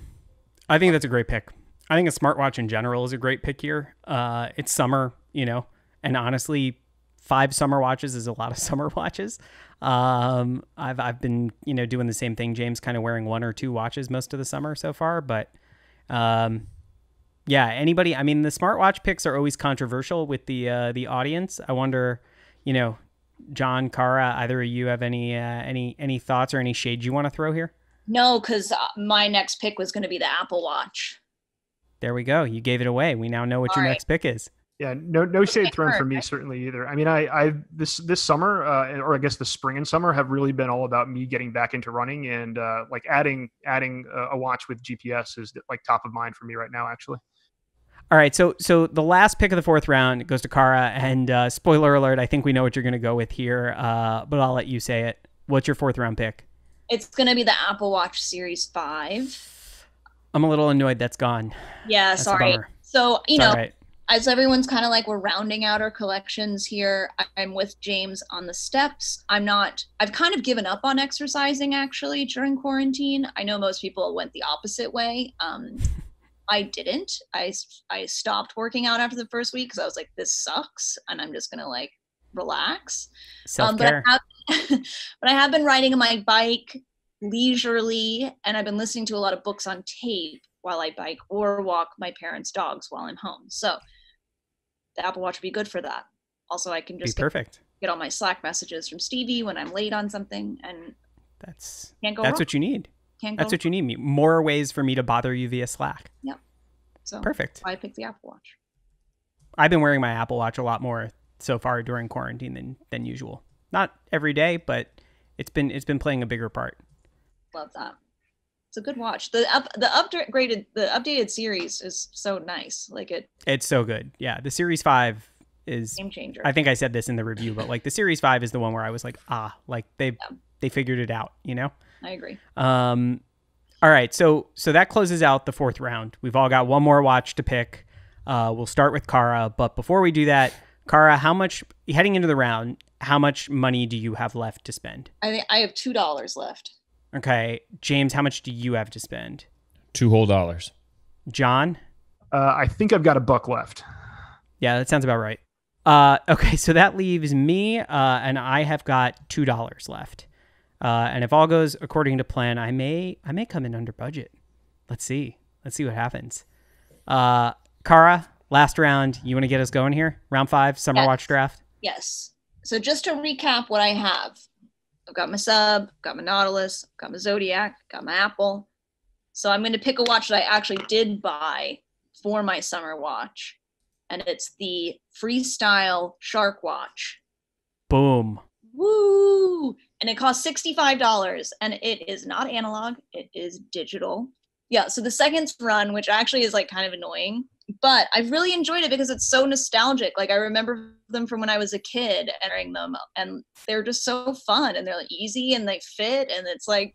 I think that's a great pick. I think a smartwatch in general is a great pick here. It's summer, and honestly, 5 summer watches is a lot of summer watches. I've been, doing the same thing. James kind of wearing 1 or 2 watches most of the summer so far, but anybody, the smartwatch picks are always controversial with the audience. I wonder, John, Cara, either of you have any thoughts or any shade you want to throw here? No, because my next pick was going to be the Apple Watch. There we go. You gave it away. We now know what your next pick is. Yeah, no shade thrown for me certainly either. I mean, I this summer, or I guess the spring and summer have really been all about me getting back into running, and like adding a watch with GPS is like top of mind for me right now, actually. All right, so the last pick of the fourth round goes to Cara, and spoiler alert, I think we know what you're going to go with here, but I'll let you say it. What's your fourth round pick? It's going to be the Apple Watch Series 5. I'm a little annoyed that's gone. Yeah, That's sorry. So, right. as everyone's kind of like, we're rounding out our collections here. I'm with James on the steps. I've kind of given up on exercising actually during quarantine. I know most people went the opposite way. I didn't. I stopped working out after the first week because I was like, this sucks, and I'm just gonna like relax. Self-care. But I have been riding my bike leisurely, and I've been listening to a lot of books on tape while I bike or walk my parents' dogs while I'm home. So the Apple Watch would be good for that. Also, I can just get all my Slack messages from Stevie when I'm late on something, and that's wrong. What you need. That's what you need. More ways for me to bother you via Slack. Yep. So perfect. I picked the Apple Watch. I've been wearing my Apple Watch a lot more so far during quarantine than usual. Not every day, but it's been playing a bigger part. Love that. It's a good watch. The updated series is so nice. Like it's so good. Yeah, the Series 5 is game changer. I think I said this in the review, but like the Series 5 is the one where I was like, like they figured it out, you know? I agree. All right, so that closes out the fourth round. We've all got one more watch to pick. We'll start with Cara, but before we do that, Cara, heading into the round, how much money do you have left to spend? I think I have $2 left. Okay, James, how much do you have to spend? $2 whole. John? I think I've got $1 left. Yeah, that sounds about right. Okay, so that leaves me, and I have got $2 left. And if all goes according to plan, I may come in under budget. Let's see what happens. Cara, last round. You want to get us going here? Round 5, Summer Watch Draft? Yes. So just to recap what I have. I've got my Sub, got my Nautilus, got my Zodiac, got my Apple. So I'm going to pick a watch that I actually did buy for my summer watch. And it's the Freestyle Shark Watch. Boom. Woo! And it costs $65, and it is not analog, it is digital. Yeah, so the second run, which actually is like kind of annoying, but I've really enjoyed it because it's so nostalgic. Like I remember them from when I was a kid and wearing them, and they're just so fun, and they're like easy, and they fit, and it's like.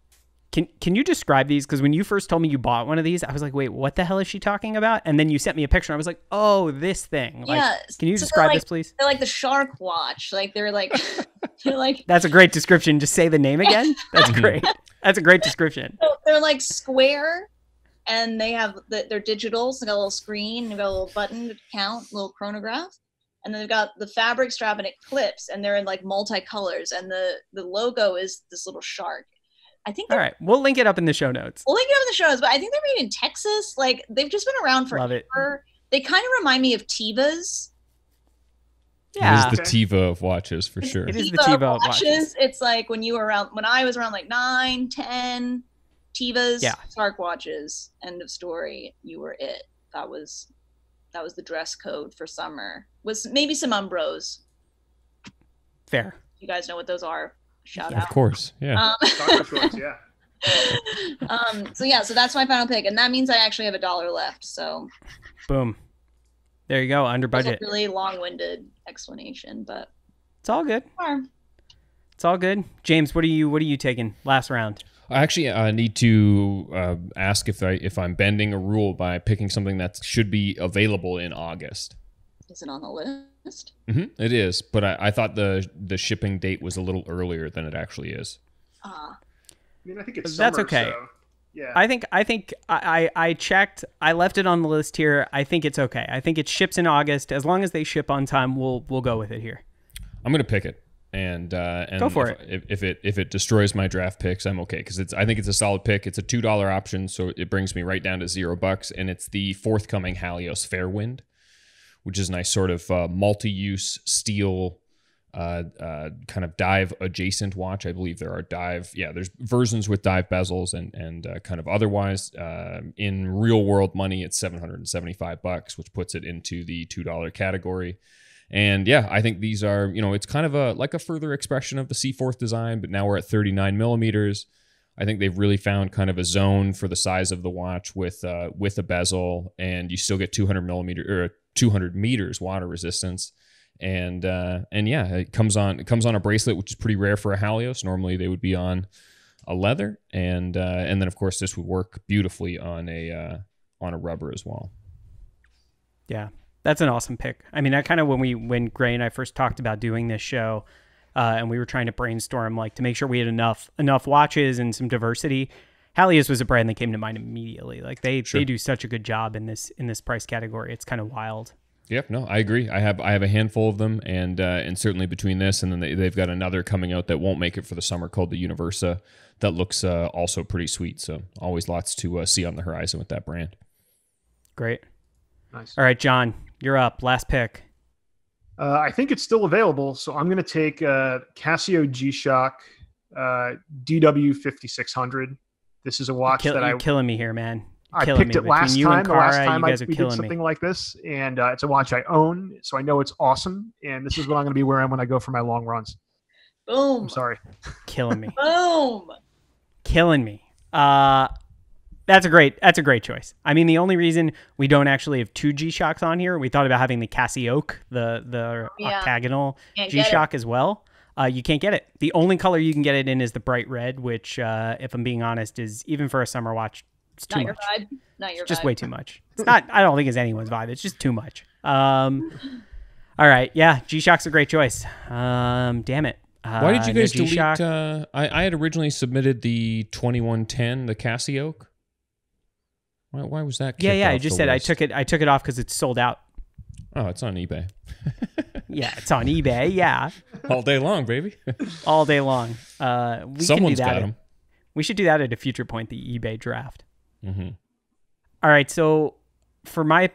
Can you describe these? Because when you first told me you bought one of these, I was like, wait, what the hell is she talking about? And then you sent me a picture, and I was like, oh, this thing. Like, yeah. Can you describe this, please? They're like the Shark Watch. Like they're like. That's a great description. Just say the name again. That's great. That's a great description. So they're like square, and they have they're digital. So they got a little screen, they've got a little button to count, a little chronograph, and then they've got the fabric strap, and it clips, and they're in like multicolors, and the logo is this little shark. I think. All right, we'll link it up in the show notes. We'll link it up in the show notes, but I think they're made in Texas. Like they've just been around forever. Love it. They kind of remind me of Tevas. Yeah. It is the Teva of watches for sure. It is the Teva of watches. It's like when I was around like 9, 10, Tevas, Shark watches, end of story. You were it. That was the dress code for summer. Was maybe some Umbros. Fair. You guys know what those are. Shout out. Of course. Yeah. So that's my final pick. And that means I actually have $1 left. So boom. There you go, under budget. It's a really long-winded explanation, but it's all good. It's all good. James, what are you taking last round? I actually need to ask if I'm bending a rule by picking something that should be available in August. Is it on the list? Mm-hmm, it is, but I thought the shipping date was a little earlier than it actually is. I mean, I think it's summer, that's okay. So, yeah. I think I checked. I left it on the list here. I think it's okay. I think it ships in August. As long as they ship on time, we'll go with it here. I'm gonna pick it, and go for it. If it destroys my draft picks, I'm okay because I think it's a solid pick. It's a $2 option, so it brings me right down to $0, and it's the forthcoming Halios Fairwind, which is a nice sort of multi-use steel kind of dive adjacent watch. I believe there are there's versions with dive bezels and kind of otherwise. In real world money, it's $775, which puts it into the $2 category. And yeah, I think these are, it's kind of a further expression of the Seaforth design, but now we're at 39 millimeters. I think they've really found kind of a zone for the size of the watch with a bezel, and you still get 200 meters water resistance. And yeah, it comes on a bracelet, which is pretty rare for a Halios. Normally they would be on a leather, and then of course this would work beautifully on a rubber as well. Yeah, that's an awesome pick. I mean, that kind of when Gray and I first talked about doing this show, and we were trying to brainstorm like to make sure we had enough watches and some diversity. Halios was a brand that came to mind immediately. Like they do such a good job in this price category. It's kind of wild. Yep, no, I agree. I have a handful of them, and certainly between this and then they've got another coming out that won't make it for the summer called the Universa that looks also pretty sweet. So always lots to see on the horizon with that brand. Great. Nice. All right, John, you're up. Last pick. I think it's still available, so I'm going to take Casio G-Shock DW 5600. This is a watch you're killing me here, man. I picked it last time. The last time we did something me. like this, and it's a watch I own, so I know it's awesome. And this is what I'm going to be wearing when I go for my long runs. Boom! I'm sorry. Killing me. Boom! Killing me. That's a great choice. I mean, the only reason we don't actually have two G-Shocks on here, we thought about having the Casio, the octagonal G-Shock as well. You can't get it. The only color you can get it in is the bright red, which, if I'm being honest, is even for a summer watch. It's too much. Not your vibe. Just way too much. It's not. I don't think it's anyone's vibe. It's just too much. All right. Yeah. G-Shock's a great choice. Damn it. Why did you guys delete? I had originally submitted the 2110, the Casio. Why was that? Yeah. I just said list? I took it off because it's sold out. Oh, it's on eBay. Yeah, it's on eBay. Yeah. All day long, baby. All day long. Someone's got them. We should do that at a future point. The eBay draft. Mm-hmm. All right, so for my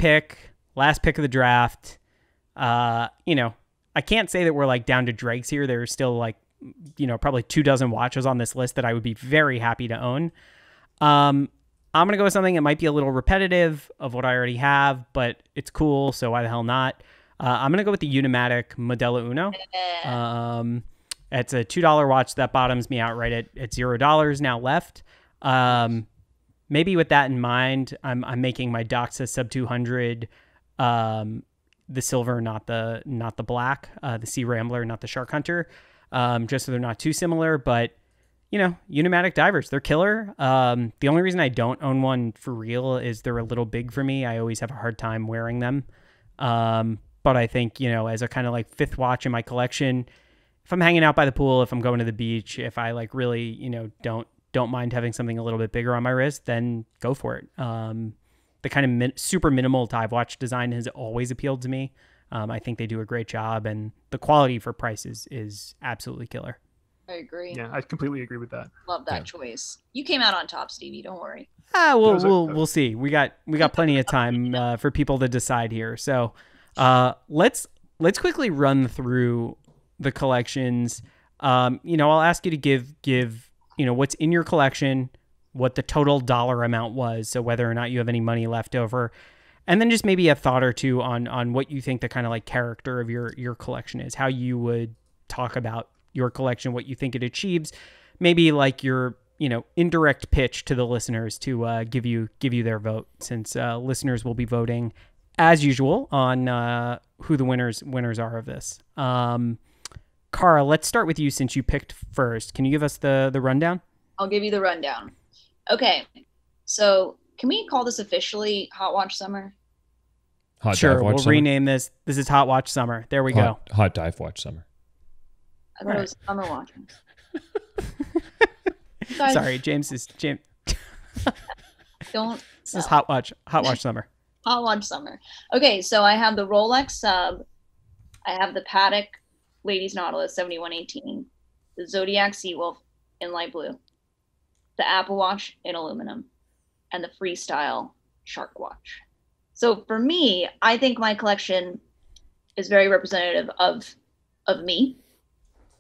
last pick of the draft, I can't say that we're like down to dregs here. There's still like, probably 24 watches on this list that I would be very happy to own. I'm going to go with something that might be a little repetitive of what I already have, but it's cool, so why the hell not? I'm going to go with the Unimatic Modelo Uno. It's a $2 watch that bottoms me out right at $0 now left. Maybe with that in mind, I'm making my Doxa Sub 200 the silver, not the black, the Sea Rambler, not the Shark Hunter, just so they're not too similar. But Unimatic divers, they're killer. The only reason I don't own one for real is they're a little big for me. I always have a hard time wearing them. But I think as a kind of like fifth watch in my collection, if I'm hanging out by the pool, if I'm going to the beach, if I like really don't mind having something a little bit bigger on my wrist, then go for it. The kind of super minimal dive watch design has always appealed to me. I think they do a great job, and the quality for price is absolutely killer. I agree. Yeah, I completely agree with that. Love that choice. You came out on top, Stevie. Don't worry. We'll see. We got plenty of time for people to decide here. So let's quickly run through the collections. I'll ask you to give what's in your collection, what the total dollar amount was, so whether or not you have any money left over, and then just maybe a thought or two on what you think the kind of like character of your collection is, how you would talk about your collection, what you think it achieves, maybe like your indirect pitch to the listeners to give you their vote, since listeners will be voting as usual on who the winners are of this. Cara, let's start with you since you picked first. Can you give us the rundown? I'll give you the rundown. Okay, so can we call this officially Hot Watch Summer? Sure, we'll rename this. This is Hot Watch Summer. There we go. Hot Dive Watch Summer. I thought it was Summer Watching. Sorry, James. Don't. This is Hot Watch Summer. Hot Watch Summer. Okay, so I have the Rolex Sub. I have the Patek Ladies Nautilus 7118, the Zodiac Seawolf in light blue, the Apple Watch in aluminum, and the Freestyle Shark Watch. So for me, I think my collection is very representative of me.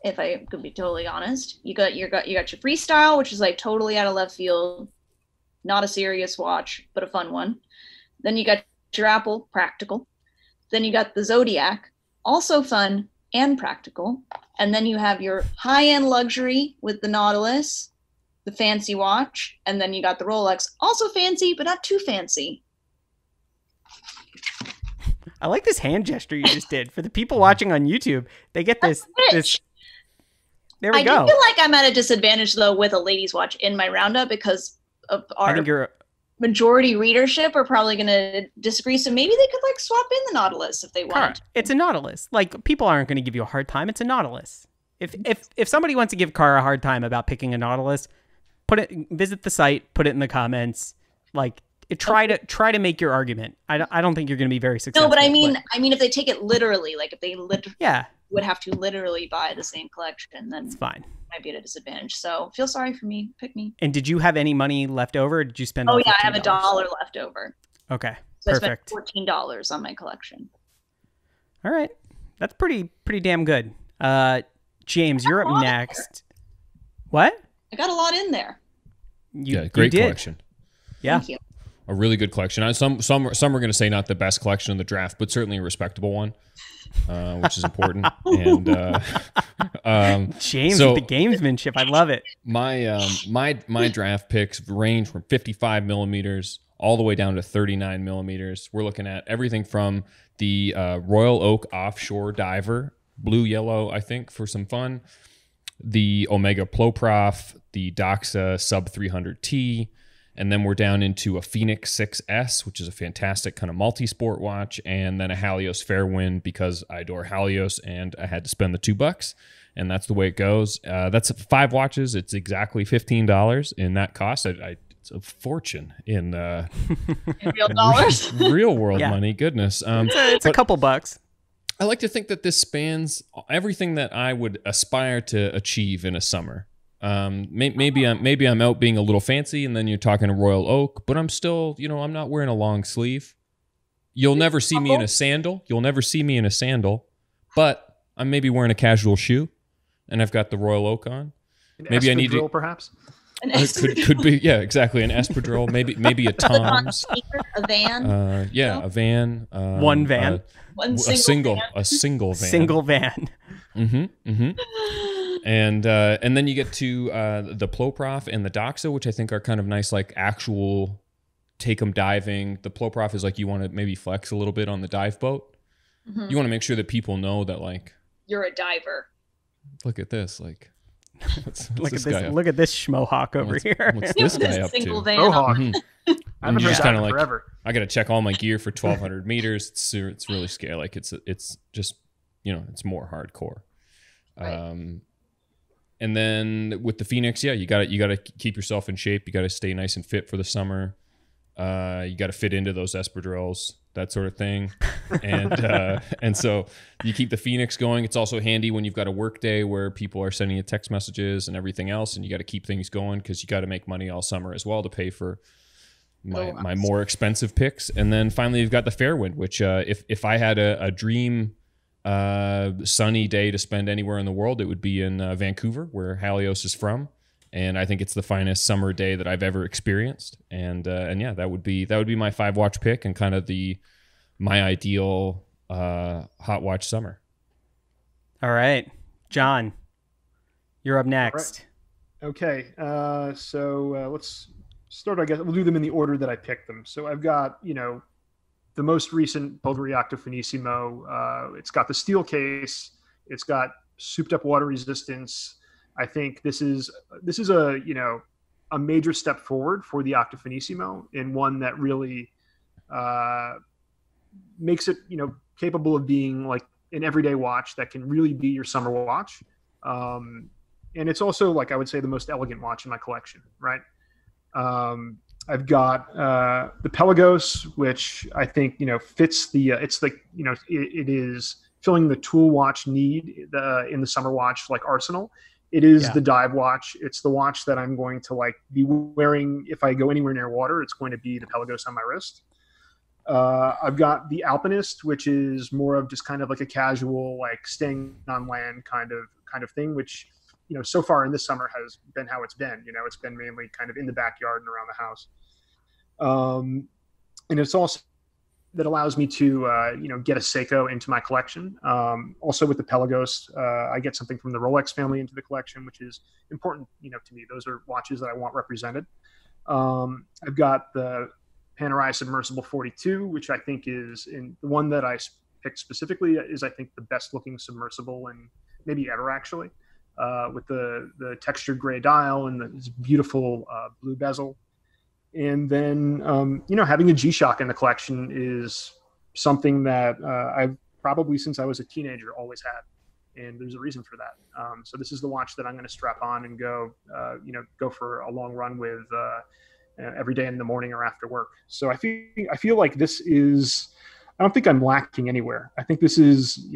if I could be totally honest. You got your Freestyle, which is like totally out of left field, not a serious watch, but a fun one. Then you got your Apple, practical. Then you got the Zodiac, also fun and practical. And then you have your high-end luxury with the Nautilus, the fancy watch, and then you got the Rolex, also fancy, but not too fancy. I like this hand gesture you just did. For the people watching on YouTube, they get this. There we go. I do feel like I'm at a disadvantage, though, with a ladies' watch in my roundup because of our majority readership are probably going to disagree. So maybe they could like swap in the Nautilus if they want. It's a Nautilus. Like, people aren't going to give you a hard time. It's a Nautilus. If somebody wants to give Cara a hard time about picking a Nautilus, visit the site, put it in the comments. Like, try to make your argument. I don't think you're going to be very successful. No, but I mean, if they take it literally, like if they would have to literally buy the same collection, then it's fine. Might be at a disadvantage. So feel sorry for me. Pick me. And did you have any money left over? Or did you spend? Oh yeah, I have $1 left over. Okay, so perfect. I spent $14 on my collection. All right, that's pretty damn good. James, you're up next. What? I got a lot in there. Great collection. Yeah. Thank you. A really good collection. Some are going to say not the best collection in the draft, but certainly a respectable one, which is important. And James with the gamesmanship, I love it. My draft picks range from 55 millimeters all the way down to 39 millimeters. We're looking at everything from the Royal Oak Offshore Diver, blue yellow, I think, for some fun. The Omega Ploprof, the Doxa Sub 300T. And then we're down into a Phoenix 6S, which is a fantastic kind of multi-sport watch, and then a Halios Fairwind because I adore Halios and I had to spend the $2, and that's the way it goes. That's 5 watches. It's exactly $15 in that cost. It's a fortune in real dollars, real world money. Goodness, it's a couple bucks. I like to think that this spans everything that I would aspire to achieve in a summer. Maybe I'm out being a little fancy, and then you're talking a Royal Oak, but I'm still, I'm not wearing a long sleeve. You'll never see me in a sandal. But I'm maybe wearing a casual shoe, and I've got the Royal Oak on. Maybe I need to perhaps. Could be, yeah, exactly, an espadrille, maybe a Tom's, a van, a van, one van, a single van, single van. And then you get to the Ploprof and the Doxa, which I think are kind of nice, like actual take 'em diving. The Ploprof is like you want to maybe flex a little bit on the dive boat. You want to make sure that people know that like you're a diver. Look at this, like look at this schmohawk over here. What's this guy up to? Schmohawk. I'm just kind of like forever. I got to check all my gear for 1,200 meters. It's really scary. Like it's just it's more hardcore. Right. And then with the Phoenix, you got to keep yourself in shape. You got to stay nice and fit for the summer. You got to fit into those espadrilles, that sort of thing. And so you keep the Phoenix going. It's also handy when you've got a work day where people are sending you text messages and everything else, and you got to keep things going because you got to make money all summer as well to pay for my more expensive picks. And then finally, you've got the Fairwind, which if I had a dream sunny day to spend anywhere in the world, it would be in Vancouver, where Halios is from, and I think it's the finest summer day that I've ever experienced. And yeah, that would be my 5-watch pick and kind of my ideal hot watch summer. All right, John, you're up next. Right. Okay, so let's start. I guess we'll do them in the order that I picked them. So I've got the most recent Bulgari Octo Finissimo. It's got the steel case. It's got souped up water resistance. I think this is a major step forward for the Octo Finissimo, and one that really makes it capable of being like an everyday watch that can really be your summer watch. And it's also, like, I would say, the most elegant watch in my collection, right? I've got the Pelagos, which I think fits the. It's like it is filling the tool watch need in the summer watch like arsenal. It is the dive watch. It's the watch that I'm going to be wearing if I go anywhere near water. It's going to be the Pelagos on my wrist. I've got the Alpinist, which is more of just kind of like a casual, like staying on land kind kind of thing, which, so far in this summer has been how it's been. It's been mainly kind of in the backyard and around the house. And it's also that allows me to, get a Seiko into my collection. Also with the Pelagos, I get something from the Rolex family into the collection, which is important, to me. Those are watches that I want represented. I've got the Panerai Submersible 42, which I think is the one that I picked specifically is, I think, the best looking submersible and maybe ever, actually, with the textured gray dial and this beautiful blue bezel. And then, having a G-Shock in the collection is something that I've probably since I was a teenager always had. And there's a reason for that. So this is the watch that I'm going to strap on and go for a long run with every day in the morning or after work. So I feel like this is, I don't think I'm lacking anywhere. I think this is,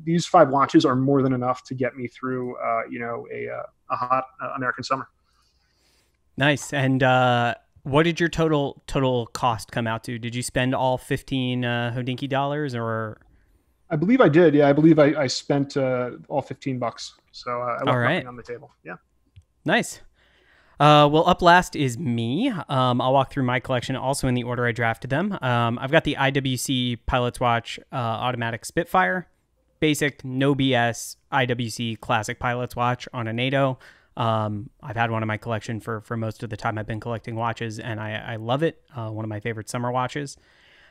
these 5 watches are more than enough to get me through, a hot American summer. Nice. And, what did your total cost come out to? Did you spend all 15 HODINKEE dollars, or? I believe I did. Yeah, I believe I spent all $15. So I left nothing on the table. Yeah. Nice. Well, up last is me. I'll walk through my collection also in the order I drafted them. I've got the IWC Pilot's Watch automatic Spitfire, basic, no BS IWC classic Pilot's Watch on a NATO. I've had one in my collection for most of the time I've been collecting watches, and I love it. One of my favorite summer watches.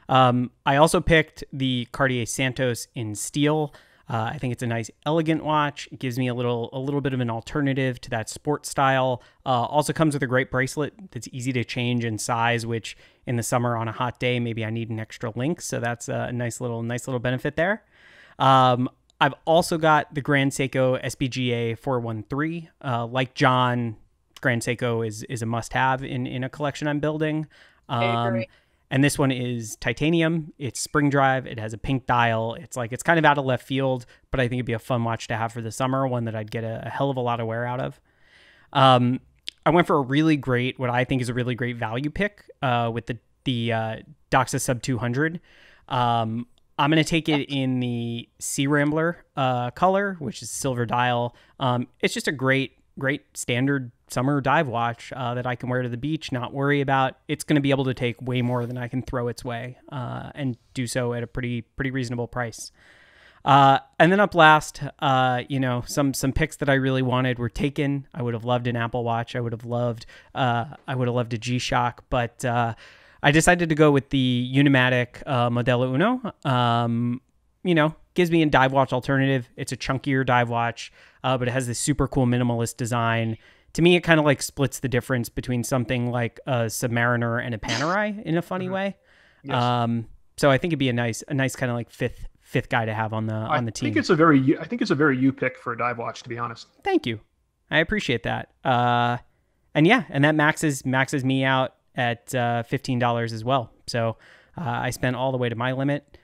I also picked the Cartier Santos in steel. I think it's a nice, elegant watch. It gives me a little bit of an alternative to that sport style. Also comes with a great bracelet that's easy to change in size, which in the summer on a hot day, maybe I need an extra link. So that's a nice little benefit there. I've also got the Grand Seiko SPGA 413. Like John, Grand Seiko is a must-have in a collection I'm building. I agree. And this one is titanium. It's spring drive. It has a pink dial. It's kind of out of left field, but I think it'd be a fun watch to have for the summer, one that I'd get a hell of a lot of wear out of. I went for what I think is a really great value pick with the Doxa Sub 200. I'm going to take it in the Sea Rambler color, which is silver dial. It's just a great standard summer dive watch that I can wear to the beach, not worry about. It's going to be able to take way more than I can throw its way and do so at a pretty reasonable price. And then up last, some picks that I really wanted were taken. I would have loved an Apple Watch. I would have loved a G-Shock, but I decided to go with the Unimatic Modelo Uno. Gives me a dive watch alternative. It's a chunkier dive watch, but it has this super cool minimalist design. To me, it kind of like splits the difference between something like a Submariner and a Panerai in a funny way. Yes. So I think it'd be a nice kind of like fifth guy to have on the team. I think it's a very you pick for a dive watch, to be honest. Thank you. I appreciate that. And that maxes me out at $15 as well. So I spent all the way to my limit.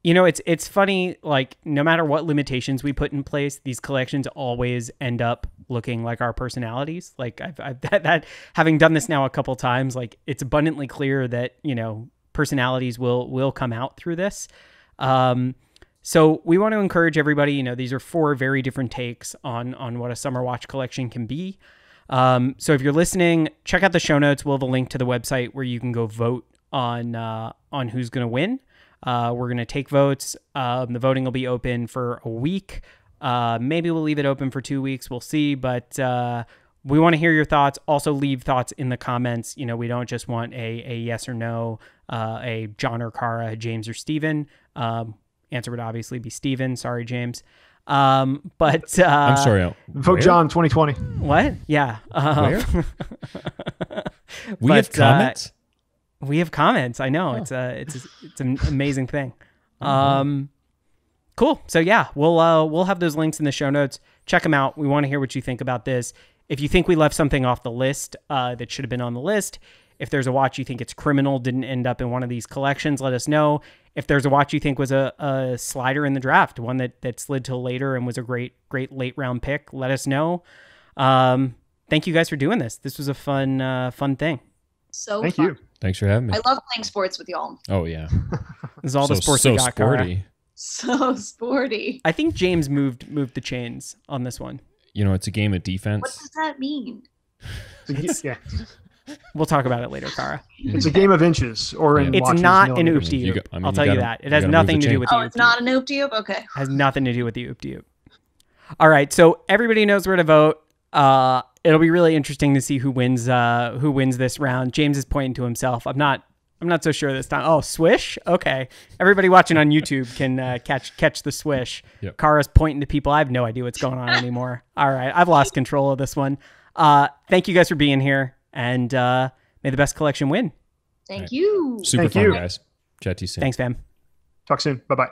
It's funny, like no matter what limitations we put in place, these collections always end up looking like our personalities. Like I've that having done this now a couple times, like it's abundantly clear that, personalities will come out through this. So we want to encourage everybody, these are 4 very different takes on what a summer watch collection can be. So if you're listening, check out the show notes. We'll have a link to the website where you can go vote on who's going to win. We're going to take votes. The voting will be open for a week. Maybe we'll leave it open for 2 weeks. We'll see. But we want to hear your thoughts. Also leave thoughts in the comments. We don't just want a yes or no, a John or Cara, a James or Steven. Answer would obviously be Steven. Sorry, James. But I'm sorry. Vote John 2020. What? Yeah. Where? We have comments. We have comments. I know. It's an amazing thing. Cool. So yeah, we'll have those links in the show notes. Check them out. We want to hear what you think about this. If you think we left something off the list that should have been on the list, if there's a watch you think it's criminal, didn't end up in one of these collections, let us know. If there's a watch you think was a slider in the draft, one that slid till later and was a great late round pick, let us know. Thank you guys for doing this. This was a fun thing. Thank you. Thanks for having me. I love playing sports with y'all. Oh yeah. This is all the sports we got, sporty. So sporty. I think James moved the chains on this one. You know, it's a game of defense. What does that mean? Yeah. We'll talk about it later, Cara. It's a game of inches, or in It's watches, not an millimeters. oop-de-oop. I'll tell you that. It has nothing to do with the Oh, it's not an oop-de-oop? Okay. Has nothing to do with the oop-de-oop. All right, so everybody knows where to vote. It'll be really interesting to see who wins this round. James is pointing to himself. I'm not so sure this time. Oh, swish? Okay. Everybody watching on YouTube can catch the swish. Yep. Cara's pointing to people. I have no idea what's going on anymore. All right, I've lost control of this one. Thank you guys for being here, and may the best collection win. Thank you. Super Thank fun, you. guys. Chat to you soon. Thanks, fam. Talk soon. Bye-bye.